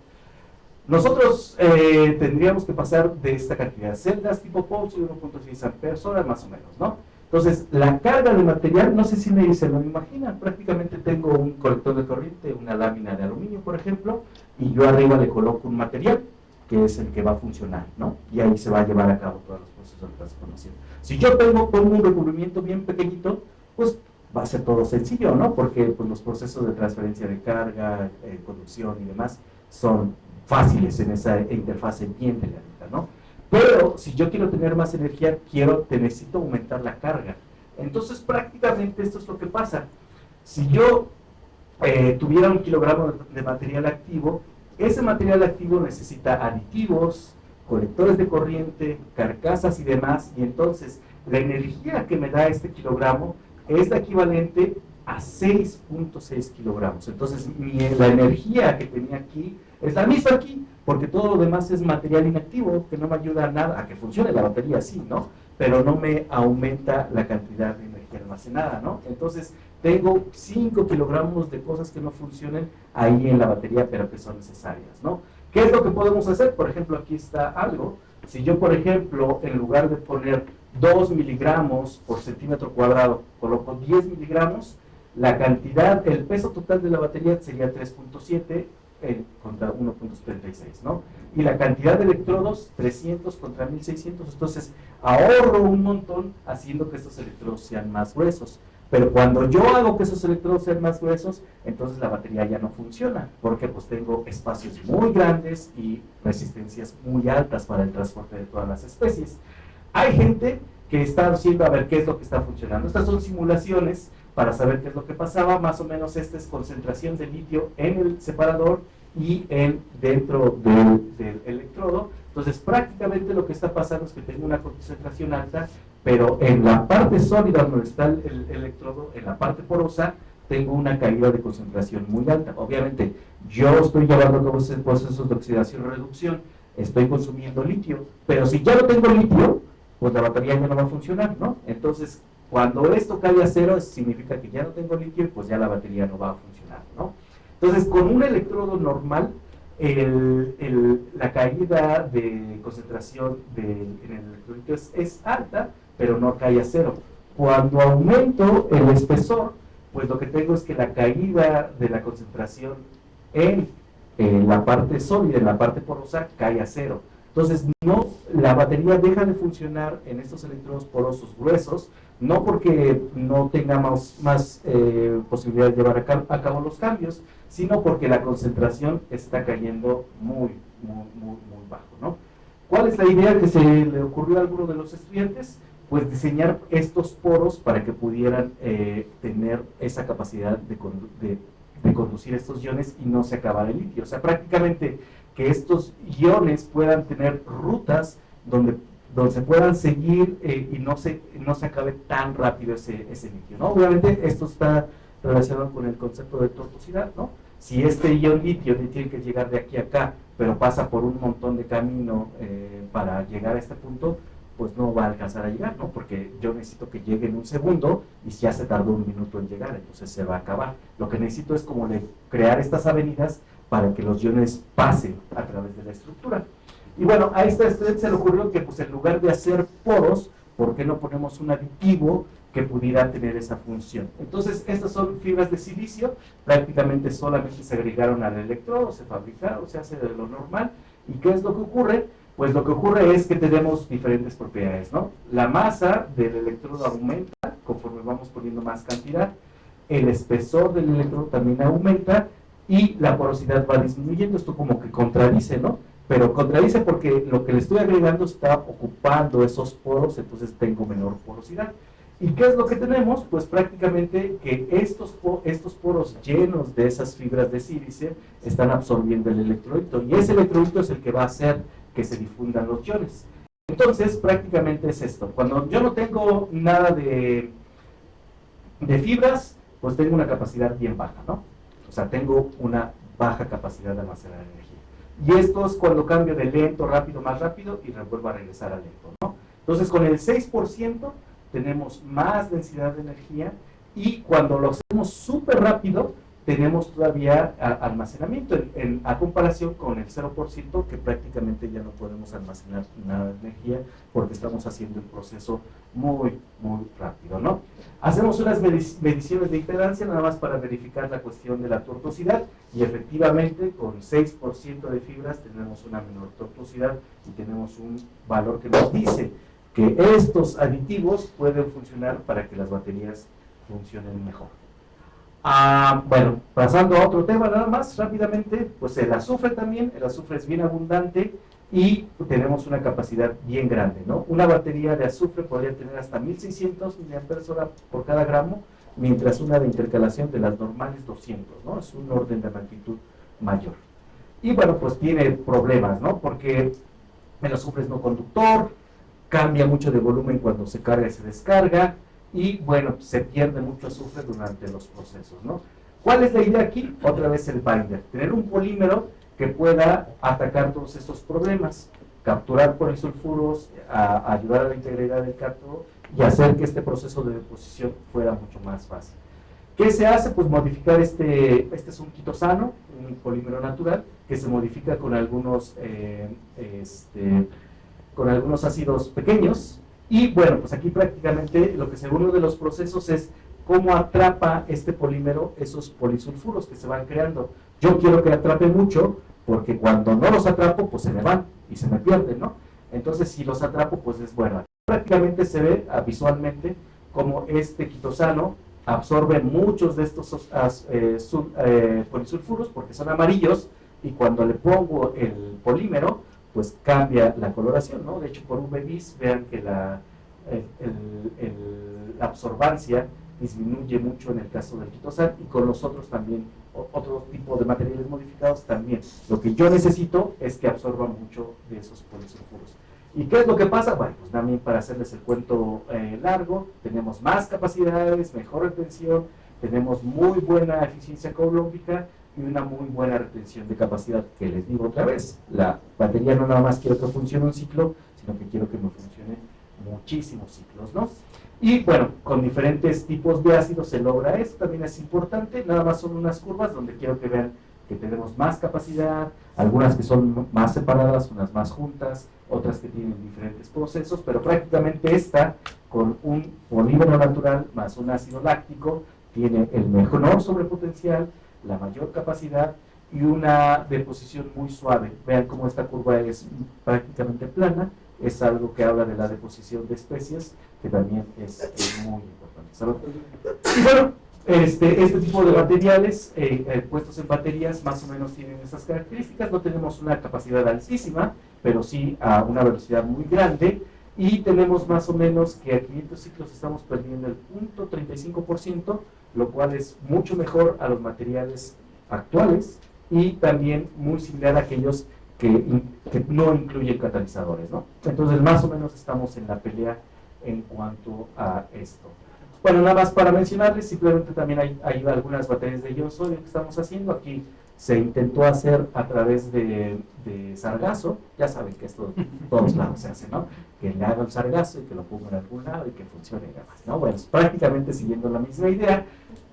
Speaker 2: Nosotros tendríamos que pasar de esta cantidad de celdas tipo Pouch de 1.6 amperes hora más o menos, ¿no? Entonces, la carga de material, no sé si se lo imaginan, prácticamente tengo un colector de corriente, una lámina de aluminio, por ejemplo, y yo arriba le coloco un material, que es el que va a funcionar, ¿no? Y ahí se va a llevar a cabo todos los procesos de transformación. Si yo pongo un recubrimiento bien pequeñito, pues va a ser todo sencillo, ¿no? Porque pues, los procesos de transferencia de carga, conducción y demás son fáciles en esa interfase bien delgadita, ¿no? Pero si yo quiero tener más energía, necesito aumentar la carga. Entonces prácticamente esto es lo que pasa. Si yo tuviera 1 kilogramo de material activo, ese material activo necesita aditivos, colectores de corriente, carcasas y demás, y entonces la energía que me da este kilogramo es la equivalente a 6.6 kilogramos. Entonces la energía que tenía aquí es la misma aquí, porque todo lo demás es material inactivo, que no me ayuda a nada, a que funcione la batería, sí, ¿no? Pero no me aumenta la cantidad de energía almacenada, ¿no? Entonces, tengo 5 kilogramos de cosas que no funcionen ahí en la batería, pero que son necesarias, ¿no? ¿Qué es lo que podemos hacer? Por ejemplo, aquí está algo. Si yo, por ejemplo, en lugar de poner 2 miligramos por centímetro cuadrado, coloco 10 miligramos, la cantidad, el peso total de la batería sería 3.7 contra 1.36, ¿no? Y la cantidad de electrodos, 300 contra 1600, entonces ahorro un montón haciendo que estos electrodos sean más gruesos. Pero cuando yo hago que esos electrodos sean más gruesos, entonces la batería ya no funciona, porque pues tengo espacios muy grandes y resistencias muy altas para el transporte de todas las especies. Hay gente que está haciendo a ver qué es lo que está funcionando. Estas son simulaciones para saber qué es lo que pasaba. Más o menos esta es concentración de litio en el separador y dentro del electrodo. Entonces prácticamente lo que está pasando es que tengo una concentración alta, pero en la parte sólida donde está el electrodo, en la parte porosa, tengo una caída de concentración muy alta. Obviamente yo estoy llevando a cabo procesos de oxidación y reducción, estoy consumiendo litio, pero si ya no tengo litio, pues la batería ya no va a funcionar, ¿no? Entonces, cuando esto cae a cero, significa que ya no tengo litio y pues ya la batería no va a funcionar, ¿no? Entonces, con un electrodo normal, la caída de concentración en el electrolito es alta, pero no cae a cero. Cuando aumento el espesor, pues lo que tengo es que la caída de la concentración en la parte sólida, en la parte porosa, cae a cero. Entonces, la batería deja de funcionar en estos electrodos porosos gruesos, no porque no tengamos más posibilidad de llevar a cabo los cambios, sino porque la concentración está cayendo muy bajo, ¿no? ¿Cuál es la idea que se le ocurrió a alguno de los estudiantes? Pues diseñar estos poros para que pudieran tener esa capacidad de conducir estos iones y no se acabara el litio. O sea, prácticamente que estos iones puedan tener rutas donde se puedan seguir y no se acabe tan rápido ese litio, ¿no? Obviamente esto está relacionado con el concepto de tortuosidad, ¿no? Si este ion litio tiene que llegar de aquí a acá, pero pasa por un montón de camino para llegar a este punto, pues no va a alcanzar a llegar, ¿no? Porque yo necesito que llegue en un segundo y ya se tardó 1 minuto en llegar, entonces se va a acabar. Lo que necesito es como crear estas avenidas para que los iones pasen a través de la estructura. Y bueno, a esta estudiante se le ocurrió que pues en lugar de hacer poros, ¿por qué no ponemos un aditivo que pudiera tener esa función? Entonces, estas son fibras de silicio, prácticamente solamente se agregaron al electrodo, se fabricaron, se hace de lo normal. ¿Y qué es lo que ocurre? Pues lo que ocurre es que tenemos diferentes propiedades, ¿no? La masa del electrodo aumenta conforme vamos poniendo más cantidad, el espesor del electrodo también aumenta y la porosidad va disminuyendo. Esto como que contradice, ¿no? Pero contradice porque lo que le estoy agregando está ocupando esos poros, entonces tengo menor porosidad. ¿Y qué es lo que tenemos? Pues prácticamente que estos poros llenos de esas fibras de sílice están absorbiendo el electrolito, y ese electrolito es el que va a hacer que se difundan los iones. Entonces prácticamente es esto. Cuando yo no tengo nada de fibras, pues tengo una capacidad bien baja, ¿no? O sea, tengo una baja capacidad de almacenar energía. Y esto es cuando cambio de lento, rápido, más rápido y vuelvo a regresar a lento, ¿no? Entonces con el 6% tenemos más densidad de energía, y cuando lo hacemos súper rápido tenemos todavía almacenamiento a comparación con el 0% que prácticamente ya no podemos almacenar nada de energía porque estamos haciendo el proceso muy rápido, ¿no? Hacemos unas mediciones de impedancia nada más para verificar la cuestión de la tortuosidad y efectivamente con 6% de fibras tenemos una menor tortuosidad y tenemos un valor que nos dice que estos aditivos pueden funcionar para que las baterías funcionen mejor. Bueno, pasando a otro tema nada más rápidamente, pues el azufre también, el azufre es bien abundante y tenemos una capacidad bien grande, ¿no? Una batería de azufre podría tener hasta 1600 mAh por cada gramo, mientras una de intercalación de las normales 200, ¿no? Es un orden de magnitud mayor. Y bueno, pues tiene problemas, ¿no? Porque el azufre es no conductor, cambia mucho de volumen cuando se carga y se descarga, y bueno, se pierde mucho azufre durante los procesos, ¿no? ¿Cuál es la idea aquí? Otra vez el binder, tener un polímero que pueda atacar todos estos problemas, capturar polisulfuros, ayudar a la integridad del cátodo y hacer que este proceso de deposición fuera mucho más fácil. ¿Qué se hace? Pues modificar este es un quitosano, un polímero natural, que se modifica con algunos ácidos pequeños. Y bueno, pues aquí prácticamente lo que se ve uno de los procesos es cómo atrapa este polímero esos polisulfuros que se van creando. Yo quiero que atrape mucho, porque cuando no los atrapo, pues se me van y se me pierden, ¿no? Entonces, si los atrapo, pues es bueno. Prácticamente se ve visualmente como este quitosano absorbe muchos de estos polisulfuros, porque son amarillos, y cuando le pongo el polímero, pues cambia la coloración, ¿no? De hecho, por UV-Vis, vean que la absorbancia disminuye mucho en el caso del quitosano, y con los otros también, otro tipo de materiales modificados también. Lo que yo necesito es que absorba mucho de esos polisulfuros. ¿Y qué es lo que pasa? Bueno, pues también para hacerles el cuento largo, tenemos más capacidades, mejor retención, tenemos muy buena eficiencia colómbica y una muy buena retención de capacidad, que les digo otra vez, la batería no nada más quiero que funcione un ciclo, sino que quiero que me funcione muchísimos ciclos, ¿no? Y bueno, con diferentes tipos de ácidos se logra esto, también es importante, nada más son unas curvas donde quiero que vean que tenemos más capacidad, algunas que son más separadas, unas más juntas, otras que tienen diferentes procesos, pero prácticamente esta, con un polímero natural más un ácido láctico, tiene el menor sobrepotencial, la mayor capacidad y una deposición muy suave. Vean cómo esta curva es prácticamente plana, es algo que habla de la deposición de especies, que también es muy importante. Y bueno, este tipo de materiales puestos en baterías más o menos tienen estas características. No tenemos una capacidad altísima, pero sí a una velocidad muy grande, y tenemos más o menos que a 500 ciclos estamos perdiendo el 0.35%, lo cual es mucho mejor a los materiales actuales y también muy similar a aquellos que no incluyen catalizadores, ¿no? Entonces más o menos estamos en la pelea en cuanto a esto. Bueno, nada más para mencionarles, simplemente también hay algunas baterías de iodo sodio que estamos haciendo. Aquí se intentó hacer a través de sargazo, ya saben que esto en todos lados se hace, ¿no? Que le haga el sargazo y que lo ponga en algún lado y que funcione y demás, ¿no? Bueno, es prácticamente siguiendo la misma idea,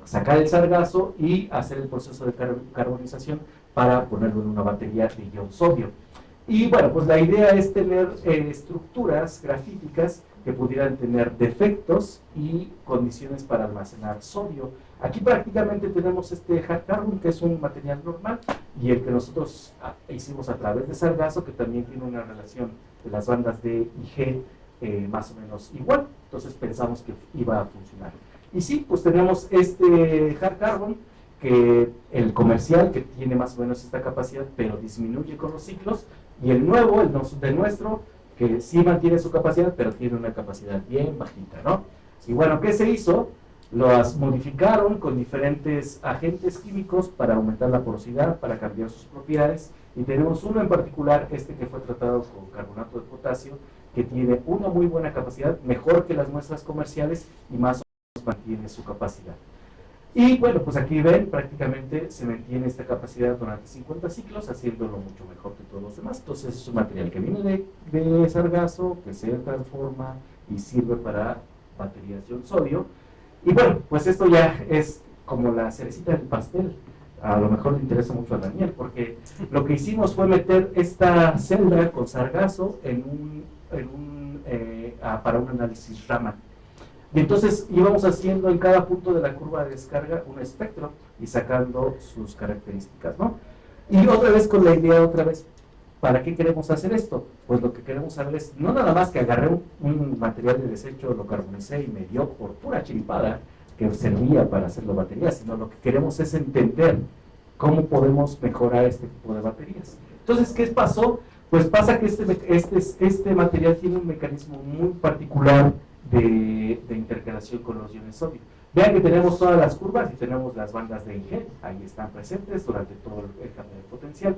Speaker 2: sacar el sargazo y hacer el proceso de carbonización para ponerlo en una batería de iodo sodio. Y bueno, pues la idea es tener estructuras grafíticas que pudieran tener defectos y condiciones para almacenar sodio. Aquí prácticamente tenemos este hard carbon, que es un material normal, y el que nosotros hicimos a través de sargazo, que también tiene una relación de las bandas D y G más o menos igual. Entonces pensamos que iba a funcionar. Y sí, pues tenemos este hard carbon, que el comercial, que tiene más o menos esta capacidad, pero disminuye con los ciclos, y el nuevo, el de nuestro, que sí mantiene su capacidad, pero tiene una capacidad bien bajita, ¿no? Y bueno, ¿qué se hizo? Los modificaron con diferentes agentes químicos para aumentar la porosidad, para cambiar sus propiedades, y tenemos uno en particular, este que fue tratado con carbonato de potasio, que tiene una muy buena capacidad, mejor que las muestras comerciales, y más o menos mantiene su capacidad. Y bueno, pues aquí ven, prácticamente se mantiene esta capacidad durante 50 ciclos, haciéndolo mucho mejor que todos los demás. Entonces es un material que viene de sargazo, que se transforma y sirve para baterías de iodo sodio. Y bueno, pues esto ya es como la cerecita del pastel. A lo mejor le interesa mucho a Daniel, porque lo que hicimos fue meter esta celda con sargazo para un análisis Raman. Y entonces íbamos haciendo en cada punto de la curva de descarga un espectro y sacando sus características, ¿no? Y otra vez con la idea, ¿para qué queremos hacer esto? Pues lo que queremos saber es, no nada más que agarré un material de desecho, lo carbonicé y me dio por pura chiripada que servía para hacerlo baterías, sino lo que queremos es entender cómo podemos mejorar este tipo de baterías. Entonces, ¿qué pasó? Pues pasa que este material tiene un mecanismo muy particular de intercalación con los iones sodio. Vean que tenemos todas las curvas y tenemos las bandas de Ig, ahí están presentes durante todo el cambio de potencial,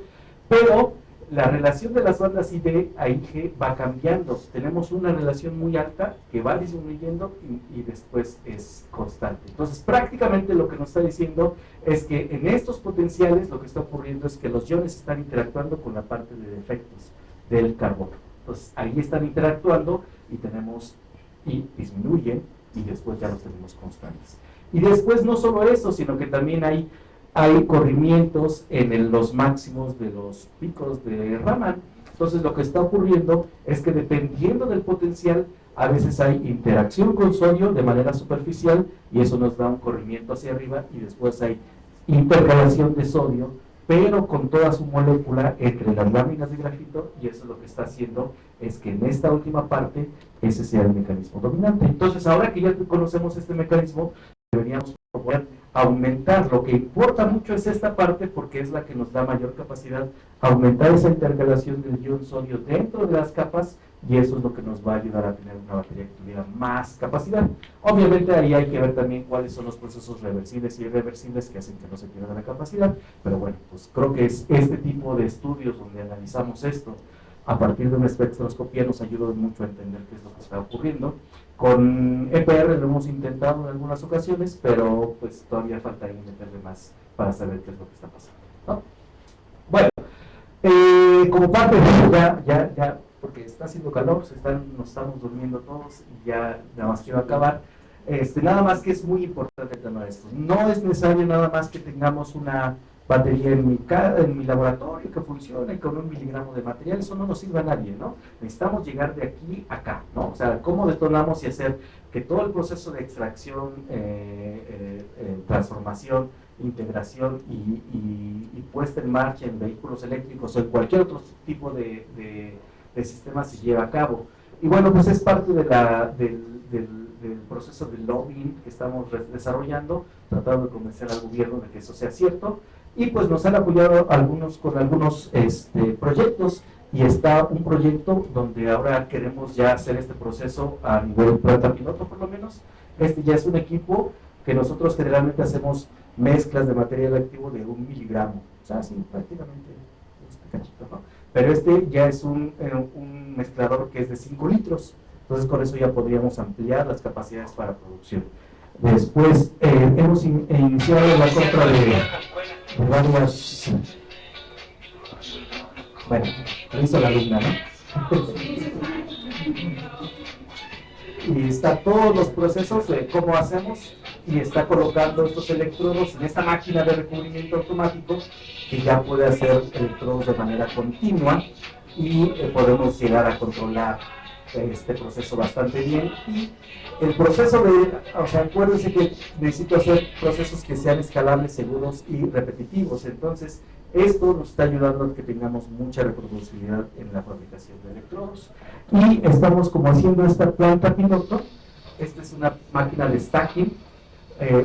Speaker 2: pero la relación de las bandas ID a Ig va cambiando. Tenemos una relación muy alta que va disminuyendo y después es constante. Entonces, prácticamente lo que nos está diciendo es que en estos potenciales lo que está ocurriendo es que los iones están interactuando con la parte de defectos del carbono. Entonces, ahí están interactuando y disminuyen y después ya los tenemos constantes. Y después no solo eso, sino que también hay corrimientos en los máximos de los picos de Raman. Entonces lo que está ocurriendo es que dependiendo del potencial, a veces hay interacción con sodio de manera superficial y eso nos da un corrimiento hacia arriba, y después hay intercalación de sodio, pero con toda su molécula entre las láminas de grafito, y eso lo que está haciendo es que en esta última parte ese sea el mecanismo dominante. Entonces ahora que ya conocemos este mecanismo, deberíamos poder aumentar. Lo que importa mucho es esta parte, porque es la que nos da mayor capacidad, aumentar esa intercalación del ion sodio dentro de las capas, y eso es lo que nos va a ayudar a tener una batería que tuviera más capacidad. Obviamente ahí hay que ver también cuáles son los procesos reversibles y irreversibles que hacen que no se pierda la capacidad, pero bueno, pues creo que es este tipo de estudios donde analizamos esto a partir de una espectroscopía nos ayuda mucho a entender qué es lo que está ocurriendo. Con EPR lo hemos intentado en algunas ocasiones, pero pues todavía falta meterle más para saber qué es lo que está pasando, ¿no? Bueno, como parte de eso, ya, porque está haciendo calor, nos estamos durmiendo todos y ya nada más quiero acabar. Nada más que es muy importante tener esto. No es necesario nada más que tengamos una batería en mi laboratorio que funcione con 1 miligramo de material, eso no nos sirve a nadie, ¿no? Necesitamos llegar de aquí a acá, ¿no? O sea, cómo detonamos y hacer que todo el proceso de extracción, transformación, integración y puesta en marcha en vehículos eléctricos o en cualquier otro tipo de sistema se lleve a cabo. Y bueno, pues es parte de del proceso de lobbying que estamos desarrollando, tratando de convencer al gobierno de que eso sea cierto. Y pues nos han apoyado con algunos proyectos, y está un proyecto donde ahora queremos ya hacer este proceso a nivel planta piloto por lo menos. Ya es un equipo que nosotros generalmente hacemos mezclas de material activo de 1 miligramo, o sea, sí, prácticamente este cachito, ¿no? Pero ya es un mezclador que es de 5 litros, entonces con eso ya podríamos ampliar las capacidades para producción. Después hemos iniciado la compra de varias... Bueno, lo hizo la alumna, ¿no? Y está todos los procesos de cómo hacemos, y está colocando estos electrodos en esta máquina de recubrimiento automático que ya puede hacer electrodos de manera continua, y podemos llegar a controlar este proceso bastante bien. Y el proceso o sea, acuérdense que necesito hacer procesos que sean escalables, seguros y repetitivos. Entonces, esto nos está ayudando a que tengamos mucha reproducibilidad en la fabricación de electrodos. Y estamos como haciendo esta planta piloto. Esta es una máquina de stacking.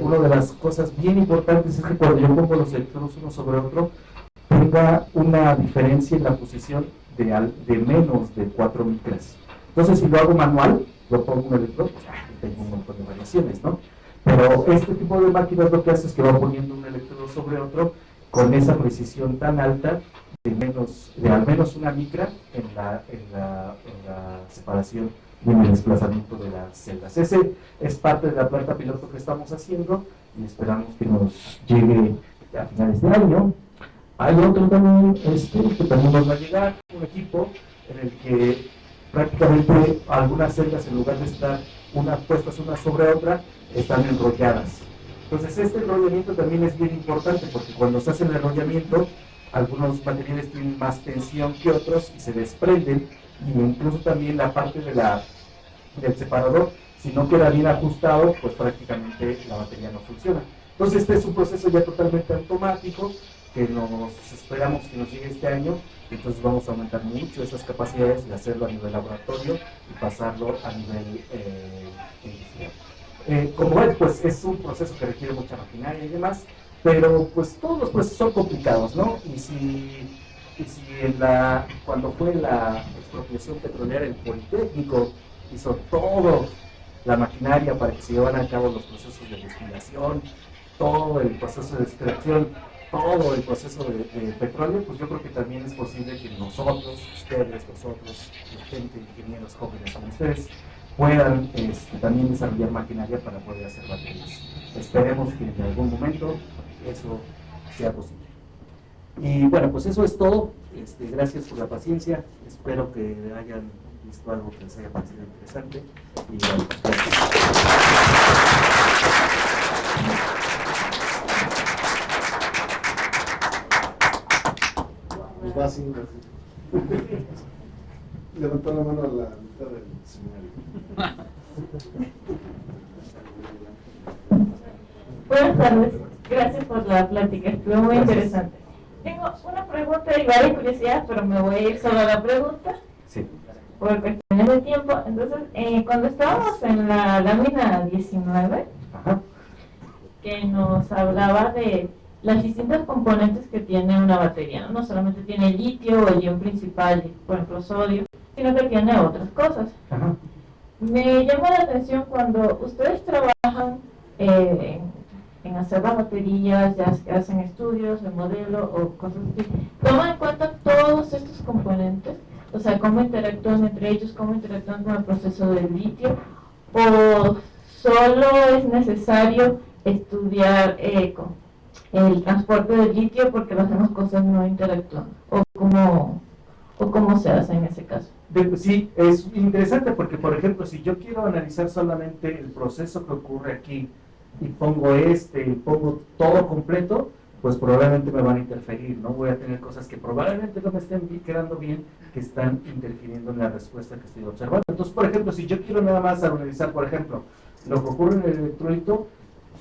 Speaker 2: Una de las cosas bien importantes es que cuando yo pongo los electrodos uno sobre otro, tenga una diferencia en la posición de menos de 4 micras. Entonces, si lo hago manual, lo pongo un electrodo, pues tengo un montón de variaciones, ¿no? Pero este tipo de máquinas lo que hace es que va poniendo un electrodo sobre otro con esa precisión tan alta de al menos 1 micra en la separación y en el desplazamiento de las celdas. Ese es parte de la planta piloto que estamos haciendo y esperamos que nos llegue a finales de año. Hay otro también que también nos va a llegar, un equipo en el que prácticamente algunas celdas, en lugar de estar puestas una sobre otra, están enrolladas. Entonces este enrollamiento también es bien importante porque cuando se hace el enrollamiento, algunos materiales tienen más tensión que otros y se desprenden, y incluso también la parte del separador, si no queda bien ajustado, pues prácticamente la batería no funciona. Entonces este es un proceso ya totalmente automático que nos esperamos que nos llegue este año. Entonces vamos a aumentar mucho esas capacidades de hacerlo a nivel laboratorio y pasarlo a nivel industrial. Como ven, pues es un proceso que requiere mucha maquinaria y demás, pero pues todos los procesos son complicados, ¿no? Y si cuando fue la expropiación petrolera, el Politécnico hizo todo la maquinaria para que se llevaran a cabo los procesos de destilación, todo el proceso de extracción, todo el proceso de petróleo, pues yo creo que también es posible que nosotros, ustedes, nosotros, la gente, ingenieros jóvenes como ustedes, puedan también desarrollar maquinaria para poder hacer baterías. Esperemos que en algún momento eso sea posible. Y bueno, pues eso es todo. Gracias por la paciencia. Espero que hayan visto algo que les haya parecido interesante. Y bueno, gracias.
Speaker 1: Pues va así, levantó la mano a la mitad del seminario.
Speaker 3: Buenas tardes, gracias por la plática, estuvo muy interesante. Tengo una pregunta y varias curiosidades, pero me voy a ir solo a la pregunta.
Speaker 2: Sí.
Speaker 3: Por cuestiones de tiempo. Entonces, cuando estábamos en la lámina 19,
Speaker 2: Ajá.
Speaker 3: que nos hablaba de las distintas componentes que tiene una batería, no solamente tiene litio o el ion principal, por ejemplo sodio, sino que tiene otras cosas.
Speaker 2: Ajá.
Speaker 3: Me llama la atención cuando ustedes trabajan en hacer las baterías, ya hacen estudios de modelo o cosas así, toman en cuenta todos estos componentes, o sea, cómo interactúan entre ellos, cómo interactúan con el proceso del litio, o solo es necesario estudiar el transporte del litio porque las demás cosas no interactúan, o cómo se hace en ese caso.
Speaker 2: Sí, es interesante porque, por ejemplo, si yo quiero analizar solamente el proceso que ocurre aquí y pongo todo completo, pues probablemente me van a interferir, ¿no? Voy a tener cosas que probablemente no me estén quedando bien, que están interfiriendo en la respuesta que estoy observando. Entonces, por ejemplo, si yo quiero nada más analizar, por ejemplo, lo que ocurre en el electrolito,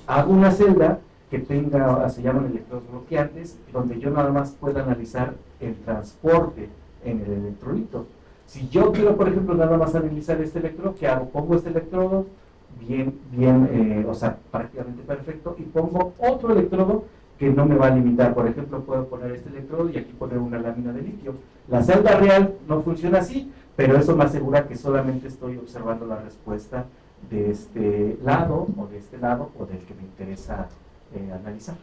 Speaker 2: hago una celda que tenga, se llaman electrodos bloqueantes, donde yo nada más pueda analizar el transporte en el electrolito. Si yo quiero, por ejemplo, nada más analizar este electrodo, ¿qué hago? Pongo este electrodo bien, o sea, prácticamente perfecto, y pongo otro electrodo que no me va a limitar. Por ejemplo, puedo poner este electrodo y aquí poner una lámina de litio. La celda real no funciona así, pero eso me asegura que solamente estoy observando la respuesta de este lado, o de este lado, o del que me interesa analizar.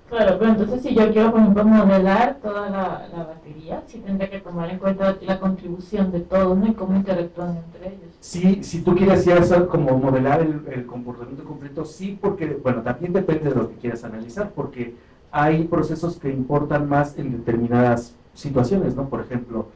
Speaker 3: Claro, pero entonces si yo quiero, por ejemplo, modelar toda la batería, sí tendría que tomar en cuenta la contribución de todos, ¿no? Y cómo interactúan entre ellos.
Speaker 2: Sí, si tú quieres ya hacer como modelar el comportamiento completo, sí, porque, bueno, también depende de lo que quieras analizar, porque hay procesos que importan más en determinadas situaciones, ¿no? Por ejemplo,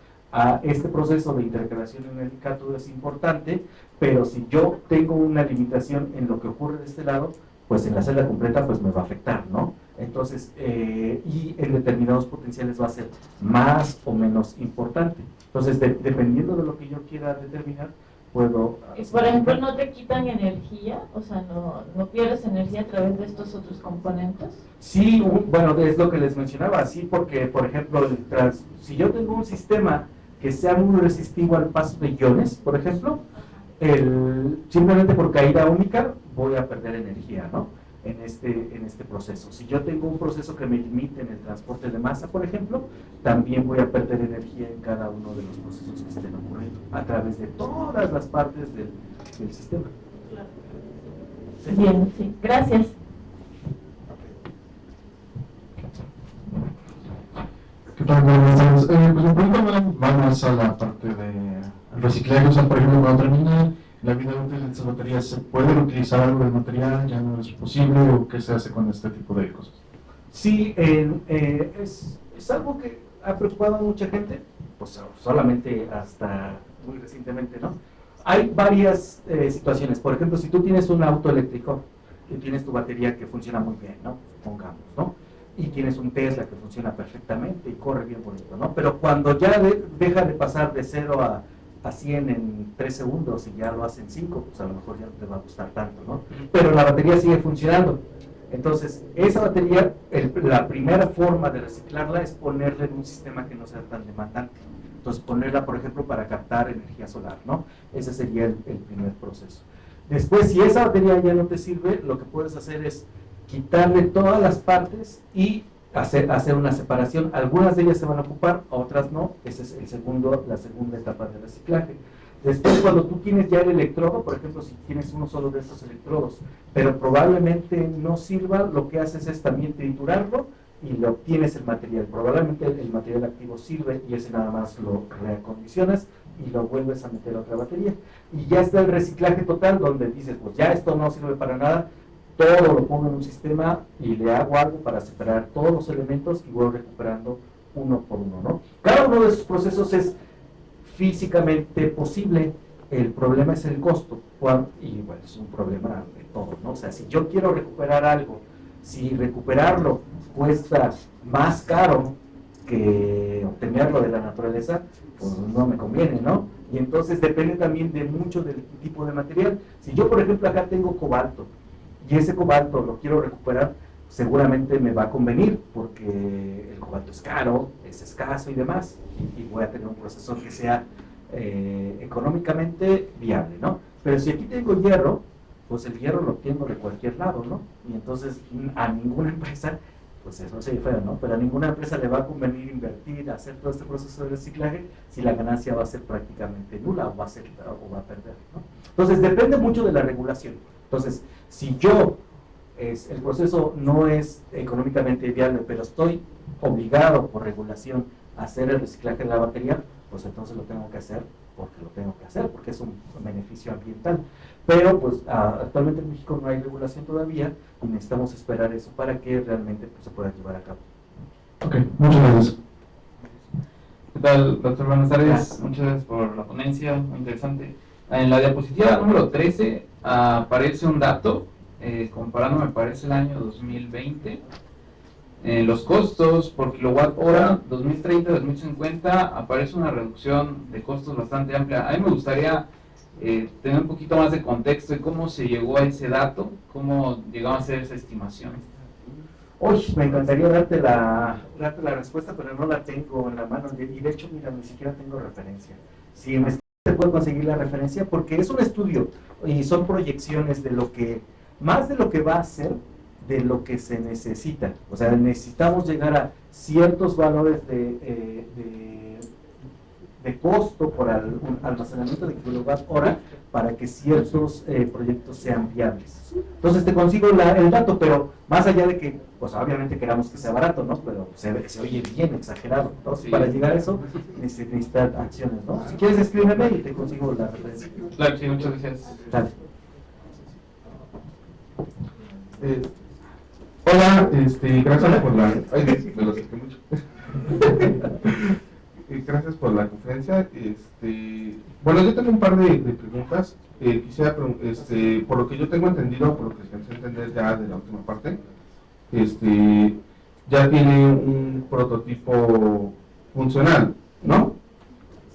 Speaker 2: este proceso de intercalación en el cátodo es importante, pero si yo tengo una limitación en lo que ocurre de este lado, pues en la celda completa pues me va a afectar, ¿no? Entonces, y en determinados potenciales va a ser más o menos importante. Entonces, dependiendo de lo que yo quiera determinar, puedo...
Speaker 3: Por ejemplo, ¿no te quitan energía? O sea, ¿no pierdes energía a través de estos otros componentes?
Speaker 2: Sí, bueno, es lo que les mencionaba, sí, porque, por ejemplo, si yo tengo un sistema que sea muy resistivo al paso de iones, por ejemplo, simplemente por caída única voy a perder energía, ¿no? En este proceso. Si yo tengo un proceso que me limite en el transporte de masa, por ejemplo, también voy a perder energía en cada uno de los procesos que estén ocurriendo a través de todas las partes del sistema.
Speaker 3: ¿Sí? Bien, sí. Gracias.
Speaker 4: ¿Qué tal? Buenas tardes. Pues mi pregunta va más a la parte de reciclaje. O sea, por ejemplo, cuando termina la vida útil de estas baterías, ¿se puede utilizar algo del material? ¿Ya no es posible? ¿O qué se hace con este tipo de cosas?
Speaker 2: Sí, es algo que ha preocupado a mucha gente, pues solamente hasta muy recientemente, ¿no? Hay varias situaciones. Por ejemplo, si tú tienes un auto eléctrico que tienes tu batería que funciona muy bien, ¿no? Pongamos, ¿no? Y tienes un Tesla que funciona perfectamente y corre bien bonito, ¿no? Pero cuando ya deja de pasar de 0 a 100 en 3 segundos y ya lo hace en 5, pues a lo mejor ya no te va a gustar tanto, ¿no? Pero la batería sigue funcionando. Entonces, esa batería, la primera forma de reciclarla es ponerla en un sistema que no sea tan demandante. Entonces, ponerla, por ejemplo, para captar energía solar, ¿no? Ese sería el primer proceso. Después, si esa batería ya no te sirve, lo que puedes hacer es quitarle todas las partes y hacer una separación. Algunas de ellas se van a ocupar, otras no. Esa es la segunda etapa de reciclaje. Después, cuando tú tienes ya el electrodo, por ejemplo, si tienes uno solo de estos electrodos, pero probablemente no sirva, lo que haces es también triturarlo y le obtienes el material. Probablemente el material activo sirve y ese nada más lo reacondicionas y lo vuelves a meter a otra batería. Y ya está el reciclaje total, donde dices, pues ya esto no sirve para nada, todo lo pongo en un sistema y le hago algo para separar todos los elementos y voy recuperando uno por uno, ¿no? Cada uno de esos procesos es físicamente posible, el problema es el costo, y bueno, es un problema de todo, ¿no? O sea, si yo quiero recuperar algo, si recuperarlo cuesta más caro que obtenerlo de la naturaleza, pues no me conviene, ¿no? Y entonces depende también de mucho del tipo de material. Si yo, por ejemplo, acá tengo cobalto, y ese cobalto lo quiero recuperar, seguramente me va a convenir, porque el cobalto es caro, es escaso y demás, y voy a tener un procesor que sea económicamente viable, ¿no? Pero si aquí tengo hierro, pues el hierro lo obtengo de cualquier lado, ¿no? Y entonces a ninguna empresa, pues eso se feo, ¿no? Pero a ninguna empresa le va a convenir invertir, hacer todo este proceso de reciclaje si la ganancia va a ser prácticamente nula o va a perder, ¿no? Entonces depende mucho de la regulación. Entonces, si el proceso no es económicamente viable, pero estoy obligado por regulación a hacer el reciclaje de la batería, pues entonces lo tengo que hacer porque lo tengo que hacer, porque es un beneficio ambiental. Pero pues actualmente en México no hay regulación todavía y necesitamos esperar eso para que realmente pues, se pueda llevar a cabo.
Speaker 4: Ok, muchas gracias.
Speaker 5: ¿Qué tal, doctor? Buenas tardes. Muchas gracias por la ponencia, muy interesante. En la diapositiva número 13 aparece un dato, comparando me parece el año 2020, los costos por kilowatt hora 2030-2050 aparece una reducción de costos bastante amplia. A mí me gustaría tener un poquito más de contexto de cómo se llegó a ese dato, cómo llegó a hacer esa estimación.
Speaker 2: Uy, me encantaría darte la respuesta, pero no la tengo en la mano. Y de hecho, mira, ni siquiera tengo referencia. Si me te puedo conseguir la referencia, porque es un estudio y son proyecciones de lo que, más de lo que va a ser, de lo que se necesita. O sea, necesitamos llegar a ciertos valores de costo por un almacenamiento de kilowatt hora para que ciertos proyectos sean viables. Entonces te consigo el dato, pero más allá de que, pues obviamente queramos que sea barato, ¿no? Pero se oye bien exagerado. Entonces, sí, para llegar a eso, necesitan acciones, ¿no? Si quieres, escríbeme y te consigo la referencia.
Speaker 5: Claro, sí, muchas gracias.
Speaker 2: Dale.
Speaker 1: Hola, gracias por la... Ay, me lo acerqué mucho. Gracias por la conferencia. Bueno, yo tengo un par de preguntas. Quisiera, por lo que yo tengo entendido, por lo que alcancé a entender ya de la última parte, ya tiene un prototipo funcional, ¿no?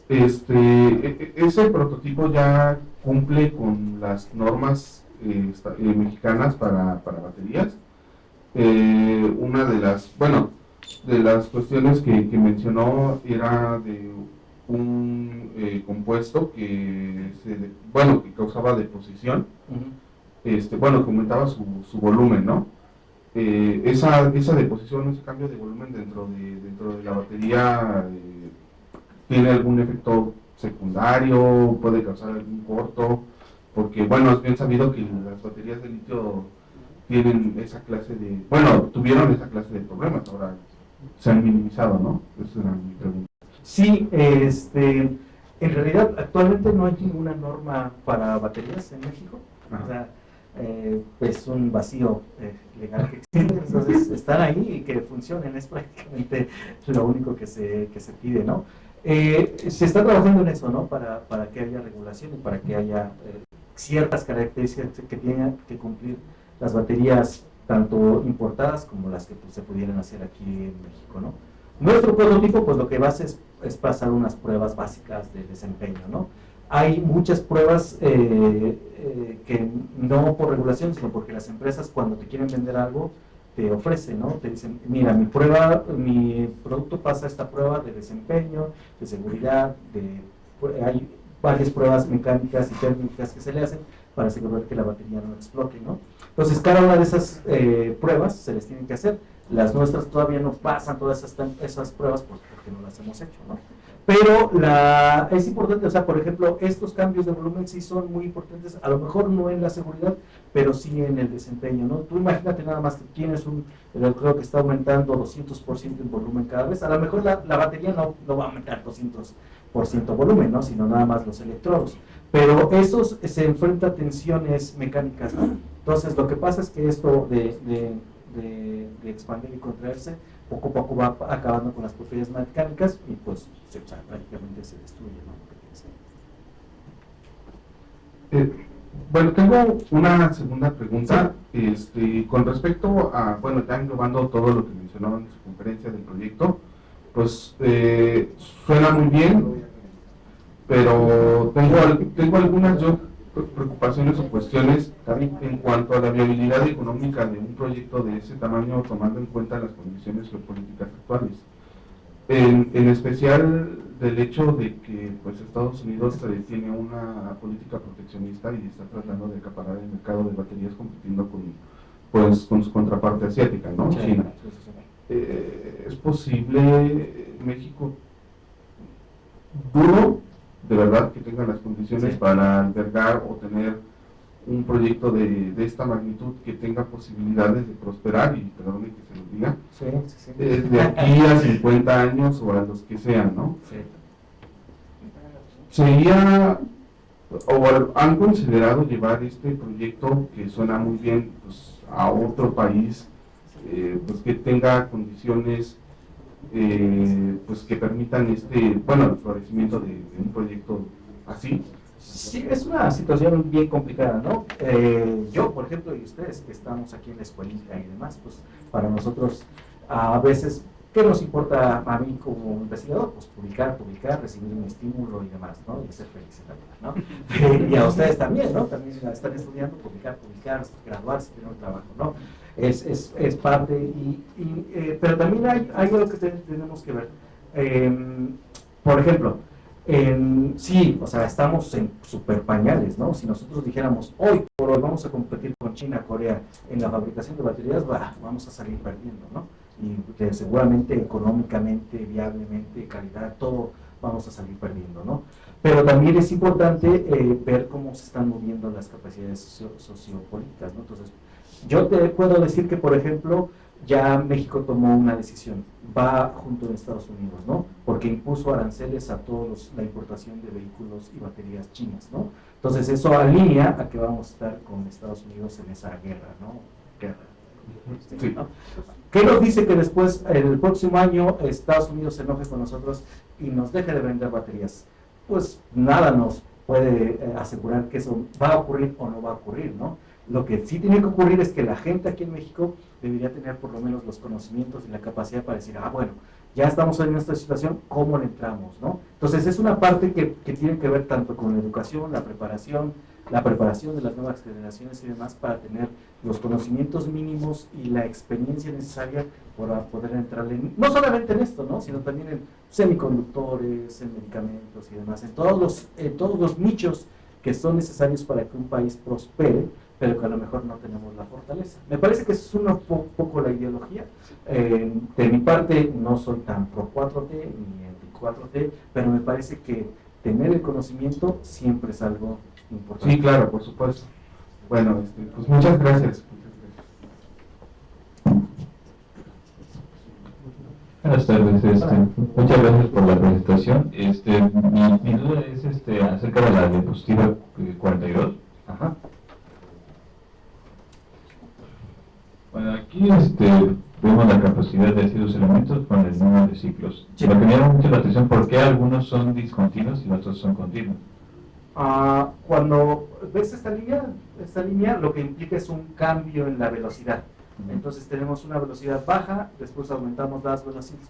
Speaker 1: Ese prototipo ya cumple con las normas mexicanas para baterías. Una de las cuestiones que mencionó era de un compuesto que causaba deposición. Comentaba su volumen, ¿no? Esa deposición, ese cambio de volumen dentro de la batería tiene algún efecto secundario, puede causar algún corto, porque es bien sabido que las baterías de litio tuvieron esa clase de problemas, ahora se han minimizado, ¿no? Esa era mi pregunta.
Speaker 2: Sí, en realidad actualmente no hay ninguna norma para baterías en México. O sea, es un vacío legal que existe, entonces están ahí y que funcionen es prácticamente lo único que se pide, ¿no? Se está trabajando en eso, ¿no? Para que haya regulación y para que haya ciertas características que tengan que cumplir las baterías tanto importadas como las que pues, se pudieran hacer aquí en México, ¿no? Nuestro prototipo, pues lo que va a hacer es pasar unas pruebas básicas de desempeño, ¿no? Hay muchas pruebas que no por regulación, sino porque las empresas cuando te quieren vender algo, te ofrecen, ¿no? Te dicen, mira, mi producto pasa esta prueba de desempeño, de seguridad, hay varias pruebas mecánicas y térmicas que se le hacen para asegurar que la batería no explote, ¿no? Entonces, cada una de esas pruebas se les tienen que hacer. Las nuestras todavía no pasan todas esas pruebas porque no las hemos hecho, ¿no? Pero es importante, o sea, por ejemplo, estos cambios de volumen sí son muy importantes, a lo mejor no en la seguridad, pero sí en el desempeño, ¿no? Tú imagínate nada más que tienes un electrodo que está aumentando 200% en volumen cada vez, a lo mejor la batería no va a aumentar 200% volumen, ¿no? Sino nada más los electrodos. Pero esos se enfrenta a tensiones mecánicas, ¿no? Entonces, lo que pasa es que esto de expandir y contraerse, poco a poco va acabando con las propiedades mecánicas y pues prácticamente se destruye, ¿no?
Speaker 1: Bueno, tengo una segunda pregunta, con respecto a, bueno, ya englobando todo lo que mencionó en su conferencia del proyecto, pues suena muy bien, pero tengo algunas preocupaciones o cuestiones en cuanto a la viabilidad económica de un proyecto de ese tamaño, tomando en cuenta las condiciones geopolíticas actuales. En especial del hecho de que pues, Estados Unidos tiene una política proteccionista y está tratando de acaparar el mercado de baterías compitiendo con su contraparte asiática, ¿no?
Speaker 2: Sí,
Speaker 1: China. ¿Es posible México duro de verdad que tenga las condiciones para albergar o tener un proyecto de esta magnitud que tenga posibilidades de prosperar, y perdone que se lo diga, de aquí a 50 años o a los que sean, ¿no?
Speaker 2: Sí.
Speaker 1: Sería, o han considerado llevar este proyecto que suena muy bien pues, a otro país, pues que tenga condiciones pues que permitan el florecimiento de un proyecto así?
Speaker 2: Sí, es una situación bien complicada, ¿no? Yo, por ejemplo, y ustedes que estamos aquí en la escuelita y demás, pues para nosotros a veces, ¿qué nos importa a mí como investigador? Pues publicar, recibir un estímulo y demás, ¿no? Y ser feliz en la vida, ¿no? Y a ustedes también, ¿no? También están estudiando, publicar, graduarse, tener un trabajo, ¿no? Es parte, pero también hay algo que tenemos que ver. Por ejemplo, sí, o sea, estamos en super pañales, ¿no? Si nosotros dijéramos, hoy por hoy vamos a competir con China, Corea, en la fabricación de baterías, vamos a salir perdiendo, ¿no? Y seguramente económicamente, viablemente, calidad, todo vamos a salir perdiendo, ¿no? Pero también es importante ver cómo se están moviendo las capacidades sociopolíticas, ¿no? Entonces, yo te puedo decir que, por ejemplo, ya México tomó una decisión, va junto a Estados Unidos, ¿no? Porque impuso aranceles a todos la importación de vehículos y baterías chinas, ¿no? Entonces eso alinea a que vamos a estar con Estados Unidos en esa guerra, ¿no? Sí, ¿no? ¿Qué nos dice que después, el próximo año, Estados Unidos se enoje con nosotros y nos deje de vender baterías? Pues nada nos puede asegurar que eso va a ocurrir o no va a ocurrir, ¿no? Lo que sí tiene que ocurrir es que la gente aquí en México debería tener por lo menos los conocimientos y la capacidad para decir, bueno, ya estamos en esta situación, ¿cómo le entramos, no? Entonces es una parte que tiene que ver tanto con la educación, la preparación de las nuevas generaciones y demás para tener los conocimientos mínimos y la experiencia necesaria para poder entrar no solamente en esto, ¿no? Sino también en semiconductores, en medicamentos y demás, en todos los nichos que son necesarios para que un país prospere, pero que a lo mejor no tenemos la fortaleza. Me parece que eso es un poco la ideología. De mi parte, no soy tan pro 4T ni anti 4T, pero me parece que tener el conocimiento siempre es algo importante.
Speaker 1: Sí, claro, por supuesto. Bueno, pues muchas gracias.
Speaker 6: Buenas tardes, muchas gracias por la presentación. Mi duda es acerca de la diapositiva 42.
Speaker 2: Ajá.
Speaker 6: Bueno, aquí vemos la capacidad de ciertos elementos con el número de ciclos.
Speaker 2: Sí.
Speaker 6: Lo que me llama mucho la atención, ¿por qué algunos son discontinuos y otros son continuos?
Speaker 2: Cuando ves esta línea lo que implica es un cambio en la velocidad. Entonces tenemos una velocidad baja, después aumentamos la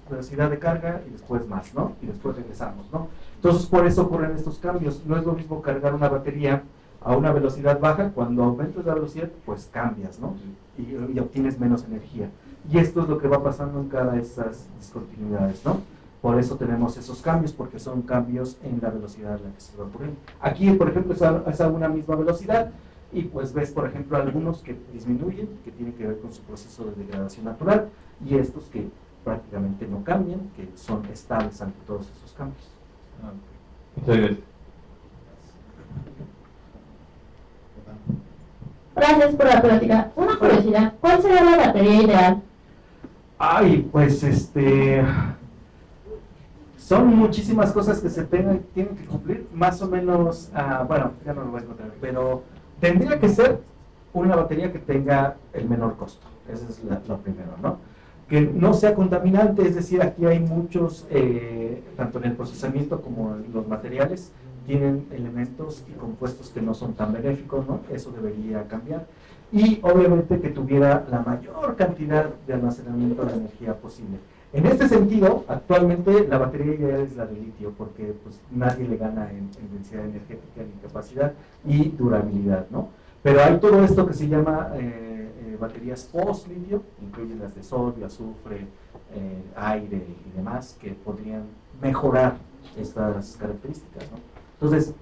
Speaker 2: velocidad de carga y después más, ¿no? Y después regresamos, ¿no? Entonces por eso ocurren estos cambios. No es lo mismo cargar una batería a una velocidad baja, cuando aumentas la velocidad, pues cambias, ¿no? Y obtienes menos energía. Y esto es lo que va pasando en cada de esas discontinuidades, ¿no? Por eso tenemos esos cambios, porque son cambios en la velocidad en la que se va ocurriendo. Aquí, por ejemplo, es a una misma velocidad, y pues ves, por ejemplo, algunos que disminuyen, que tienen que ver con su proceso de degradación natural, y estos que prácticamente no cambian, que son estables ante todos esos cambios.
Speaker 6: Muchas gracias.
Speaker 3: Gracias por la plática. Una curiosidad, ¿cuál sería la batería ideal?
Speaker 2: Ay, pues son muchísimas cosas que se tienen que cumplir, más o menos, bueno, ya no lo voy a encontrar, pero tendría que ser una batería que tenga el menor costo, eso es lo primero, ¿no? Que no sea contaminante, es decir, aquí hay muchos, tanto en el procesamiento como en los materiales, tienen elementos y compuestos que no son tan benéficos, ¿no? Eso debería cambiar. Y obviamente que tuviera la mayor cantidad de almacenamiento de energía posible. En este sentido, actualmente la batería ideal es la de litio, porque pues, nadie le gana en densidad energética, ni capacidad y durabilidad, ¿no? Pero hay todo esto que se llama baterías post-litio, incluyen las de sodio, azufre, aire y demás, que podrían mejorar estas características, ¿no? Entonces,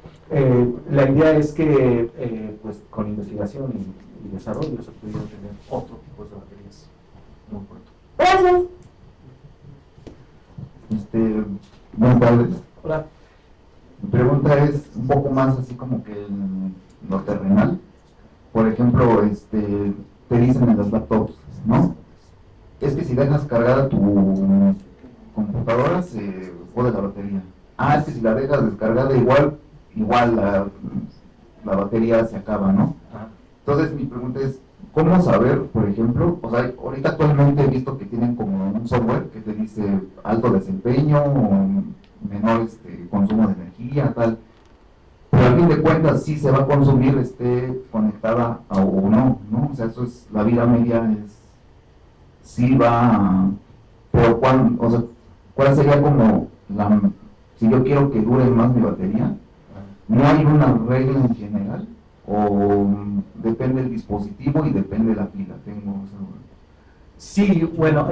Speaker 2: la idea es que pues, con investigación y desarrollo se pudieran tener otro tipo de baterías muy pronto.
Speaker 3: Gracias.
Speaker 7: Buenas tardes.
Speaker 2: Hola.
Speaker 7: Mi pregunta es un poco más así como que en lo terrenal. Por ejemplo, te dicen en las laptops, ¿no? Es que si dejas cargada tu computadora se jode la batería. Es que si la dejas descargada igual la batería se acaba, ¿no? Entonces mi pregunta es, ¿cómo saber, por ejemplo, o sea, ahorita actualmente he visto que tienen como un software que te dice alto desempeño o menor consumo de energía, tal, pero al fin de cuentas sí se va a consumir, esté conectada o no, ¿no? O sea, eso es, la vida media es, sí va, pero o sea, ¿cuál sería como si yo quiero que dure más mi batería? ¿No hay una regla en general? ¿O depende del dispositivo y depende de la pila?
Speaker 2: Sí, bueno,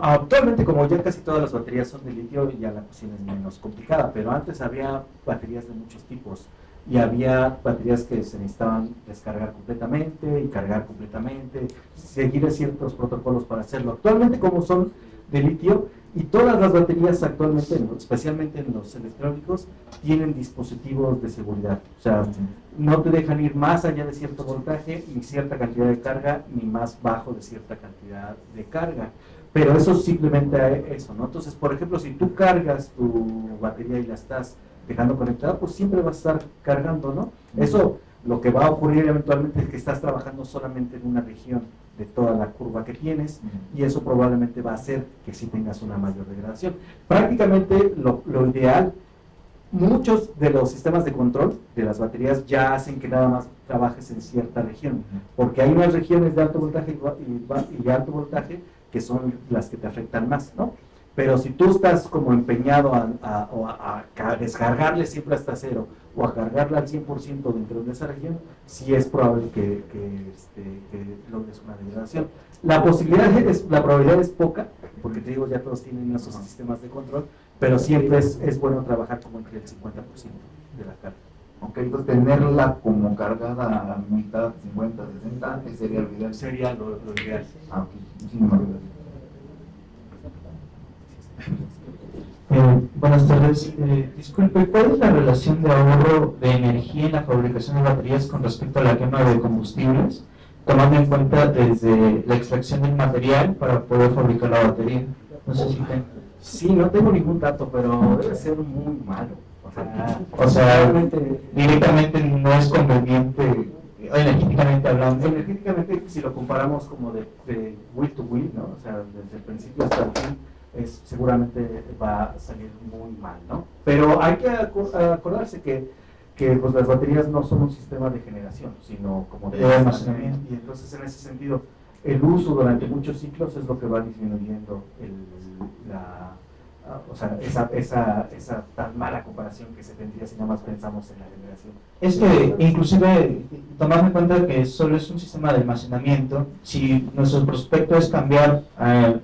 Speaker 2: actualmente como ya casi todas las baterías son de litio, ya la cuestión es menos complicada, pero antes había baterías de muchos tipos y había baterías que se necesitaban descargar completamente y cargar completamente, seguir ciertos protocolos para hacerlo. Actualmente como son de litio, y todas las baterías actualmente, especialmente en los electrónicos, tienen dispositivos de seguridad. O sea, no te dejan ir más allá de cierto voltaje, ni cierta cantidad de carga, ni más bajo de cierta cantidad de carga. Pero eso simplemente eso, ¿no? Entonces, por ejemplo, si tú cargas tu batería y la estás dejando conectada, pues siempre va a estar cargando, ¿no? Eso, lo que va a ocurrir eventualmente es que estás trabajando solamente en una región de toda la curva que tienes, y eso probablemente va a hacer que sí tengas una mayor degradación. Prácticamente lo ideal, muchos de los sistemas de control de las baterías ya hacen que nada más trabajes en cierta región, porque hay unas regiones de alto voltaje y alto voltaje que son las que te afectan más, ¿no? Pero si tú estás como empeñado a descargarle siempre hasta cero o a cargarla al 100% dentro de esa región, sí es probable que logres una degradación. La probabilidad es poca, porque te digo, ya todos tienen esos sistemas de control, pero siempre es bueno trabajar como entre el 50% de la carga.
Speaker 7: Ok, entonces tenerla como cargada a mitad, 50, 60, sería lo ideal.
Speaker 2: Sería lo ideal.
Speaker 7: Ok, muchísimas gracias.
Speaker 8: Buenas tardes. Disculpe, ¿cuál es la relación de ahorro de energía en la fabricación de baterías con respecto a la quema de combustibles, tomando en cuenta desde la extracción del material para poder fabricar la batería? No sé si tengo.
Speaker 2: Sí, no tengo ningún dato, pero debe ser muy malo.
Speaker 8: O sea, directamente no es conveniente, energéticamente hablando.
Speaker 2: Energéticamente, si lo comparamos como de will to will, ¿no? O sea, desde el principio hasta el fin, seguramente va a salir muy mal, ¿no? Pero hay que acordarse que que pues las baterías no son un sistema de generación, sino como de almacenamiento. Y entonces en ese sentido, el uso durante muchos ciclos es lo que va disminuyendo esa tan mala comparación que se tendría si nada más pensamos en la generación.
Speaker 8: Es que inclusive, tomando en cuenta que solo es un sistema de almacenamiento, si nuestro prospecto es cambiar,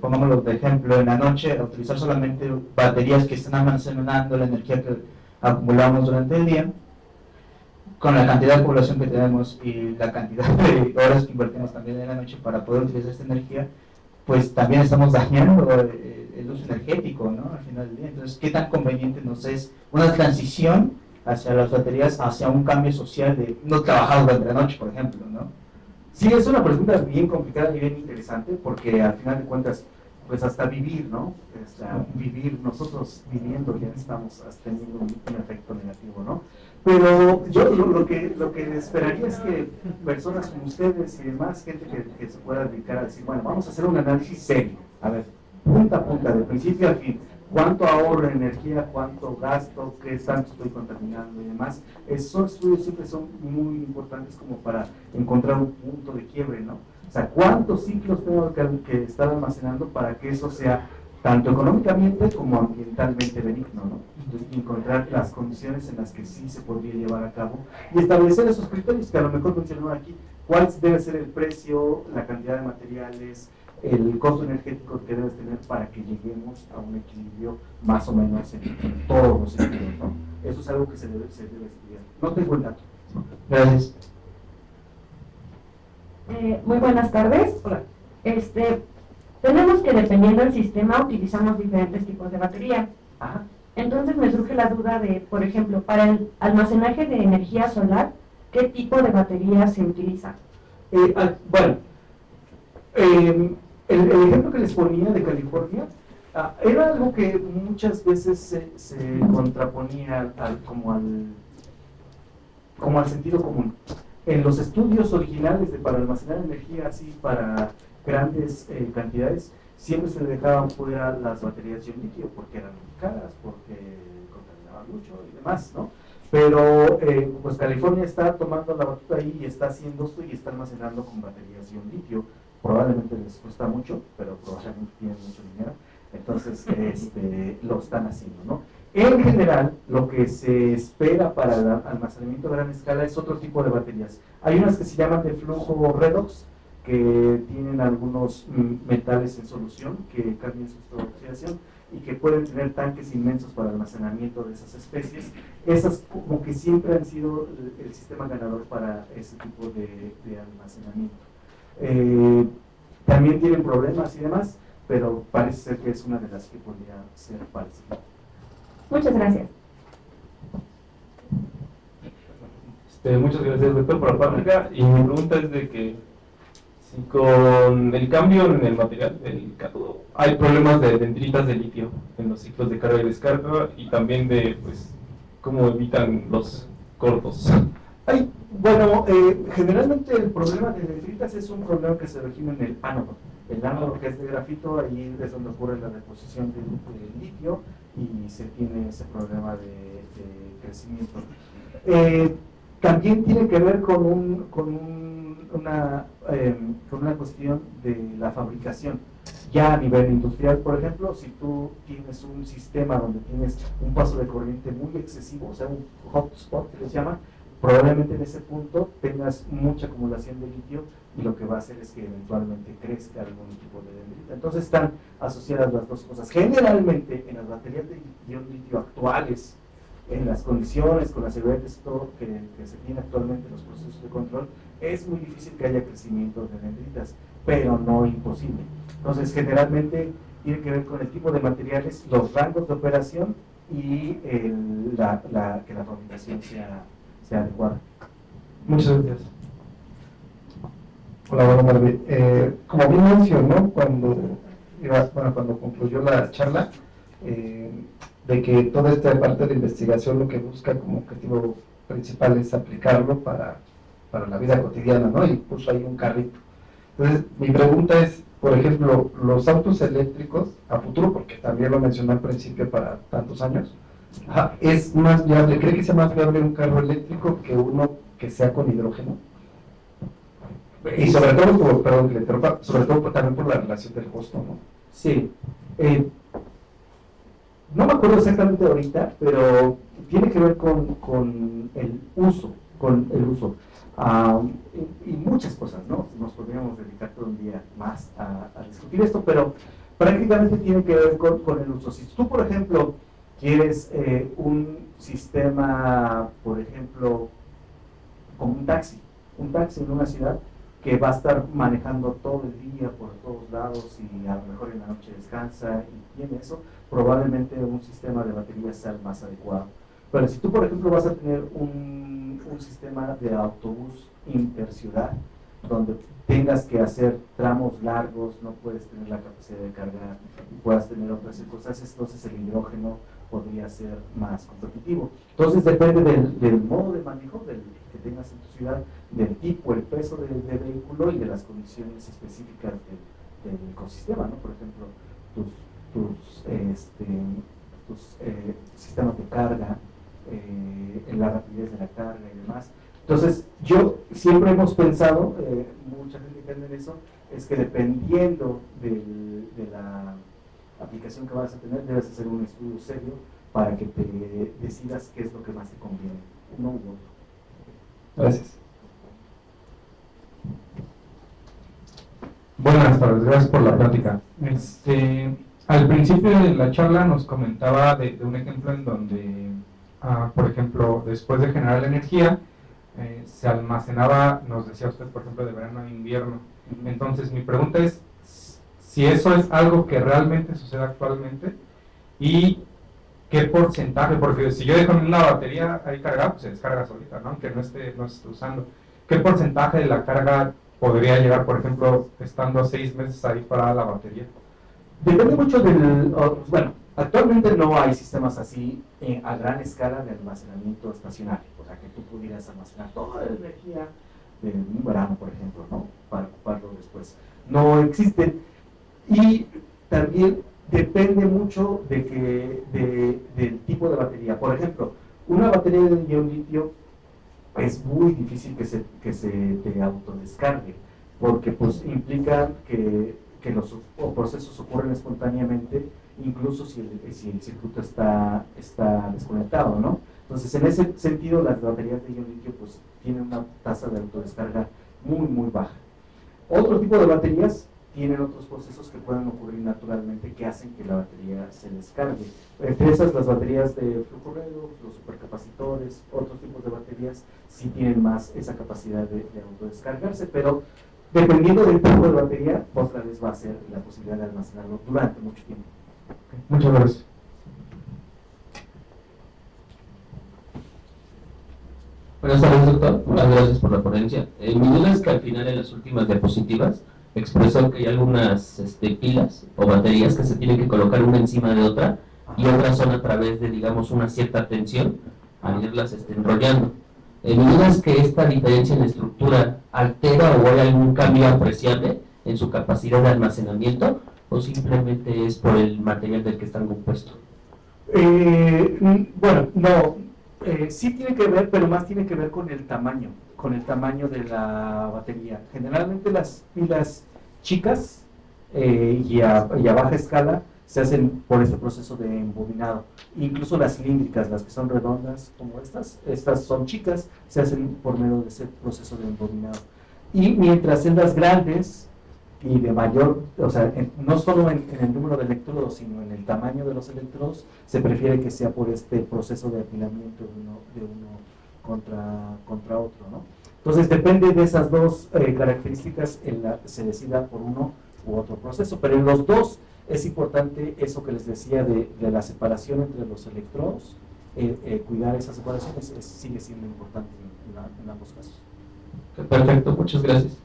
Speaker 8: pongámoslo de ejemplo, en la noche, a utilizar solamente baterías que están almacenando la energía que acumulamos durante el día, con la cantidad de población que tenemos y la cantidad de horas que invertimos también en la noche para poder utilizar esta energía, pues también estamos dañando el uso energético, ¿no? Al final del día. Entonces, ¿qué tan conveniente nos es una transición hacia las baterías, hacia un cambio social de no trabajar durante la noche, por ejemplo, ¿no?
Speaker 2: Sí, es una pregunta bien complicada y bien interesante, porque al final de cuentas, pues hasta vivir, ¿no? Vivir, nosotros viviendo ya estamos teniendo un efecto negativo, ¿no? Pero yo lo que esperaría es que personas como ustedes y demás, gente que se pueda dedicar a decir, bueno, vamos a hacer un análisis serio, a ver, punta a punta, de principio a fin, cuánto ahorro en energía, cuánto gasto, qué tanto estoy contaminando y demás. Esos estudios siempre son muy importantes como para encontrar un punto de quiebre, ¿no? O sea, ¿cuántos ciclos tengo que estar almacenando para que eso sea tanto económicamente como ambientalmente benigno, ¿no? Entonces, encontrar las condiciones en las que sí se podría llevar a cabo y establecer esos criterios que a lo mejor mencionaron aquí, cuál debe ser el precio, la cantidad de materiales, el costo energético que debes tener para que lleguemos a un equilibrio más o menos en todos los sentidos, ¿no? Eso es algo que se debe estudiar. No tengo el dato.
Speaker 8: Gracias.
Speaker 9: Muy buenas tardes. Hola. Tenemos que, dependiendo del sistema, utilizamos diferentes tipos de batería.
Speaker 2: Ajá.
Speaker 9: Entonces me surge la duda de, por ejemplo, para el almacenaje de energía solar, ¿qué tipo de batería se utiliza?
Speaker 2: El ejemplo que les ponía de California era algo que muchas veces se contraponía como al sentido común. En los estudios originales para almacenar energía así para grandes cantidades, siempre se dejaban fuera las baterías de litio porque eran muy caras, porque contaminaban mucho y demás, ¿no? Pero pues California está tomando la batuta ahí y está haciendo esto y está almacenando con baterías de litio. Probablemente les cuesta mucho, pero probablemente tienen mucho dinero, entonces lo están haciendo, ¿no? En general, lo que se espera para el almacenamiento a gran escala es otro tipo de baterías. Hay unas que se llaman de flujo redox, que tienen algunos metales en solución que cambian su estado de oxidación y que pueden tener tanques inmensos para almacenamiento de esas especies. Esas como que siempre han sido el sistema ganador para ese tipo de almacenamiento. También tienen problemas y demás, pero parece ser que es una de las que podría ser parecida.
Speaker 9: Muchas gracias.
Speaker 10: Muchas gracias, doctor, por la plática. Y mi pregunta es de que si con el cambio en el material del cátodo hay problemas de dendritas de litio en los ciclos de carga y descarga, y también de, pues, cómo evitan los cortos.
Speaker 2: Generalmente el problema de dendritas es un problema que se origina en el ánodo. El ánodo, que es de grafito, ahí es donde ocurre la deposición de litio y se tiene ese problema de crecimiento. También tiene que ver con una cuestión de la fabricación. Ya a nivel industrial, por ejemplo, si tú tienes un sistema donde tienes un paso de corriente muy excesivo, o sea, un hotspot que les llaman, probablemente en ese punto tengas mucha acumulación de litio y lo que va a hacer es que eventualmente crezca algún tipo de dendrita. Entonces están asociadas las dos cosas. Generalmente en las baterías de ion litio actuales, en las condiciones, con las seguridades todo que se tiene actualmente en los procesos de control, es muy difícil que haya crecimiento de dendritas, pero no imposible. Entonces generalmente tiene que ver con el tipo de materiales, los rangos de operación y que la fabricación sea adecuada.
Speaker 10: Muchas gracias.
Speaker 1: Hola, buenas tardes. Como bien mencionó cuando concluyó la charla, de que toda esta parte de investigación lo que busca como objetivo principal es aplicarlo para la vida cotidiana, ¿no? Y puso ahí un carrito. Entonces, mi pregunta es, por ejemplo, los autos eléctricos a futuro, porque también lo mencioné al principio para tantos años, ¿Es más viable, cree que sea más viable un carro eléctrico que uno que sea con hidrógeno? Y sobre todo, perdón, que le interrumpa, sobre todo también por la relación del costo, ¿no?
Speaker 2: Sí. No me acuerdo exactamente ahorita, pero tiene que ver con el uso, y muchas cosas, ¿no? Nos podríamos dedicar todo un día más a discutir esto, pero prácticamente tiene que ver con el uso. Si tú, por ejemplo, quieres un sistema, por ejemplo, como un taxi en una ciudad, que va a estar manejando todo el día por todos lados y a lo mejor en la noche descansa y tiene eso, probablemente un sistema de baterías sea el más adecuado. Pero si tú, por ejemplo, vas a tener un sistema de autobús interciudad, donde tengas que hacer tramos largos, no puedes tener la capacidad de cargar y puedas tener otras circunstancias, entonces el hidrógeno podría ser más competitivo. Entonces depende del modo de manejo que tengas en tu ciudad, del tipo, el peso del vehículo y de las condiciones específicas del ecosistema, ¿no? Por ejemplo, tus sistemas de carga, la rapidez de la carga y demás. Entonces, siempre hemos pensado, mucha gente entiende en eso, es que dependiendo de la aplicación que vas a tener, debes hacer un estudio serio para que te decidas qué es lo que más te conviene, uno u otro.
Speaker 10: Gracias. Buenas tardes, gracias por la plática. Al principio de la charla nos comentaba de un ejemplo en donde, por ejemplo, después de generar la energía, se almacenaba, nos decía usted, por ejemplo, de verano a invierno. Entonces, mi pregunta es si eso es algo que realmente sucede actualmente y qué porcentaje, porque si yo dejo una batería ahí cargada, pues se descarga solita, ¿no? Aunque no esté usando. ¿Qué porcentaje de la carga podría llegar, por ejemplo, estando 6 meses ahí parada la batería?
Speaker 2: Depende mucho bueno, actualmente no hay sistemas así a gran escala de almacenamiento estacionario, o sea, que tú pudieras almacenar toda la energía de un verano, por ejemplo, ¿no? Para ocuparlo después. No existen. Y también depende mucho del tipo de batería. Por ejemplo, una batería de ion litio es muy difícil que se te autodescargue, porque pues implica que los procesos ocurren espontáneamente, incluso si el circuito está desconectado, ¿no? Entonces, en ese sentido, las baterías de ion litio pues tienen una tasa de autodescarga muy, muy baja. Otro tipo de baterías tienen otros procesos que pueden ocurrir naturalmente que hacen que la batería se descargue. Entre esas, las baterías de flujo redox, los supercapacitores, otros tipos de baterías sí tienen más esa capacidad de autodescargarse, pero dependiendo del tipo de batería, otra vez va a ser la posibilidad de almacenarlo durante mucho tiempo.
Speaker 10: Muchas gracias.
Speaker 11: Buenas tardes, doctor. Muchas gracias por la ponencia. Mi duda es que al final, en las últimas diapositivas, expresó que hay algunas pilas o baterías que se tienen que colocar una encima de otra y otras son a través de, digamos, una cierta tensión al irlas enrollando. Mi duda es que esta diferencia en la estructura altera o hay algún cambio apreciable en su capacidad de almacenamiento o simplemente es por el material del que están compuestos.
Speaker 2: Bueno, no, sí tiene que ver, pero más tiene que ver con el tamaño de la batería. Generalmente las pilas chicas y a baja escala se hacen por este proceso de embobinado. Incluso las cilíndricas, las que son redondas como estas son chicas, se hacen por medio de ese proceso de embobinado. Y mientras en las grandes y de mayor, o sea, no solo en el número de electrodos, sino en el tamaño de los electrodos, se prefiere que sea por este proceso de apilamiento de uno contra otro, ¿no? Entonces depende de esas dos características, se decida por uno u otro proceso, pero en los dos es importante eso que les decía de la separación entre los electrodos, cuidar esas separaciones sigue siendo importante en ambos casos.
Speaker 11: Perfecto, muchas gracias.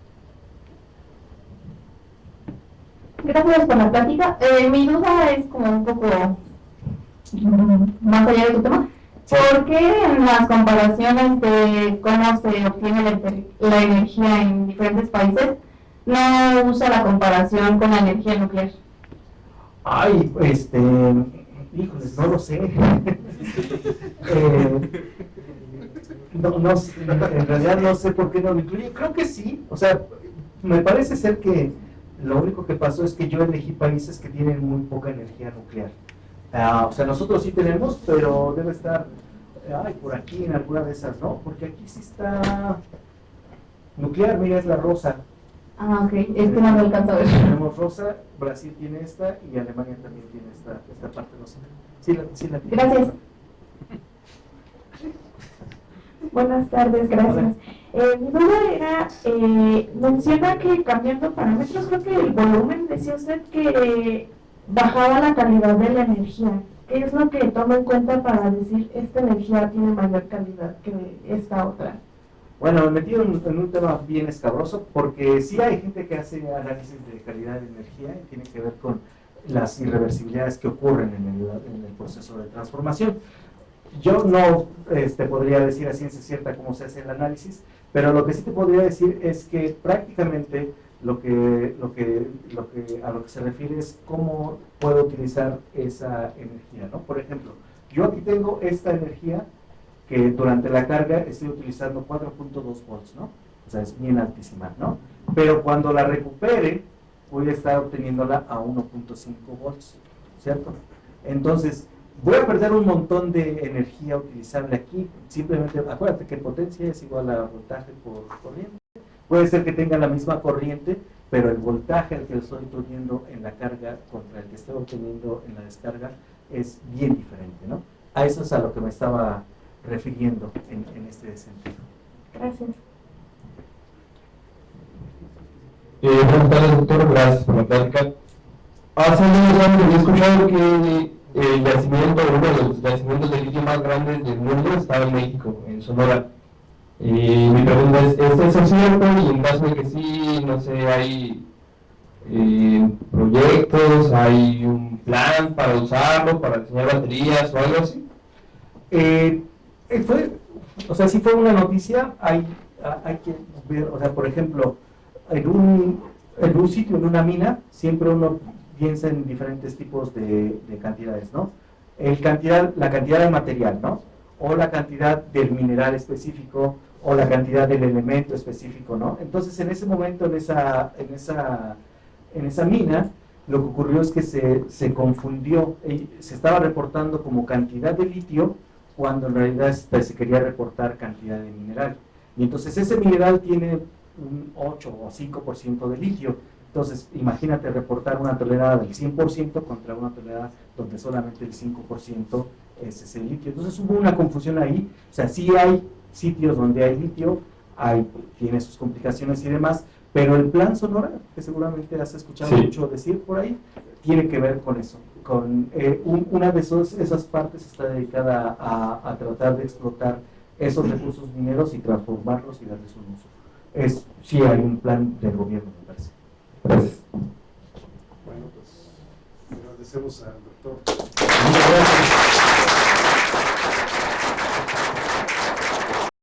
Speaker 9: Gracias por la plática. Mi duda es como un poco más allá de tu tema. ¿Por qué en las comparaciones de cómo se obtiene la energía en diferentes países no usa la comparación con la energía nuclear?
Speaker 2: Ay, Híjoles, no lo sé. En realidad no sé por qué no lo incluye. Creo que sí. O sea, me parece ser que lo único que pasó es que yo elegí países que tienen muy poca energía nuclear. O sea, nosotros sí tenemos, pero debe estar por aquí en alguna de esas, ¿no? Porque aquí sí está nuclear, mira, es la rosa.
Speaker 3: Ah, ok, es que no me alcanza a ver.
Speaker 2: Tenemos rosa, Brasil tiene esta y Alemania también tiene esta parte rosa. Sí la tiene.
Speaker 9: Gracias. Buenas tardes, gracias. Mi duda era, menciona que cambiando parámetros, creo que el volumen, decía usted que bajaba la calidad de la energía. ¿Qué es lo que toma en cuenta para decir esta energía tiene mayor calidad que esta otra?
Speaker 2: Bueno, me metí en un tema bien escabroso porque sí hay gente que hace análisis de calidad de energía y tiene que ver con las irreversibilidades que ocurren en el proceso de transformación. Yo no podría decir a ciencia cierta cómo se hace el análisis, pero lo que sí te podría decir es que prácticamente a lo que se refiere es cómo puedo utilizar esa energía, ¿no? Por ejemplo, yo aquí tengo esta energía que durante la carga estoy utilizando 4.2 volts, ¿no? O sea, es bien altísima, ¿no? Pero cuando la recupere, voy a estar obteniéndola a 1.5 volts, ¿cierto? Entonces, voy a perder un montón de energía utilizable aquí. Simplemente, acuérdate que potencia es igual a voltaje por corriente. Puede ser que tenga la misma corriente, pero el voltaje al que estoy obteniendo en la carga contra el que estoy obteniendo en la descarga es bien diferente, ¿no? A eso es a lo que me estaba refiriendo en este sentido.
Speaker 9: Gracias.
Speaker 12: Buenas tardes, doctor. Gracias por la plática. Hace unos años he escuchado que el yacimiento, uno de los yacimientos de litio más grandes del mundo, estaba en México, en Sonora. Mi pregunta es, ¿es eso cierto? Y en caso de que sí, no sé, ¿hay proyectos, hay un plan para usarlo, para diseñar baterías o algo así?
Speaker 2: Sí fue una noticia. Hay que ver, o sea, por ejemplo, en un sitio, en una mina, siempre uno piensa en diferentes tipos de cantidades, ¿no? La cantidad de material, ¿no? O la cantidad del mineral específico, o la cantidad del elemento específico, ¿no? Entonces, en ese momento, en esa mina, lo que ocurrió es que se confundió, se estaba reportando como cantidad de litio, cuando en realidad se quería reportar cantidad de mineral. Y entonces ese mineral tiene un 8 o 5% de litio. Entonces, imagínate reportar una tonelada del 100% contra una tonelada donde solamente el 5% es ese litio. Entonces hubo una confusión ahí. O sea, sí hay sitios donde hay litio, tiene sus complicaciones y demás, pero el plan Sonora, que seguramente has escuchado mucho decir por ahí, tiene que ver con eso. Una de esas partes está dedicada a tratar de explotar esos recursos mineros y transformarlos y darles un uso. Sí hay un plan del gobierno, me parece.
Speaker 12: Gracias.
Speaker 1: Bueno, pues agradecemos al doctor.
Speaker 2: Muchas gracias.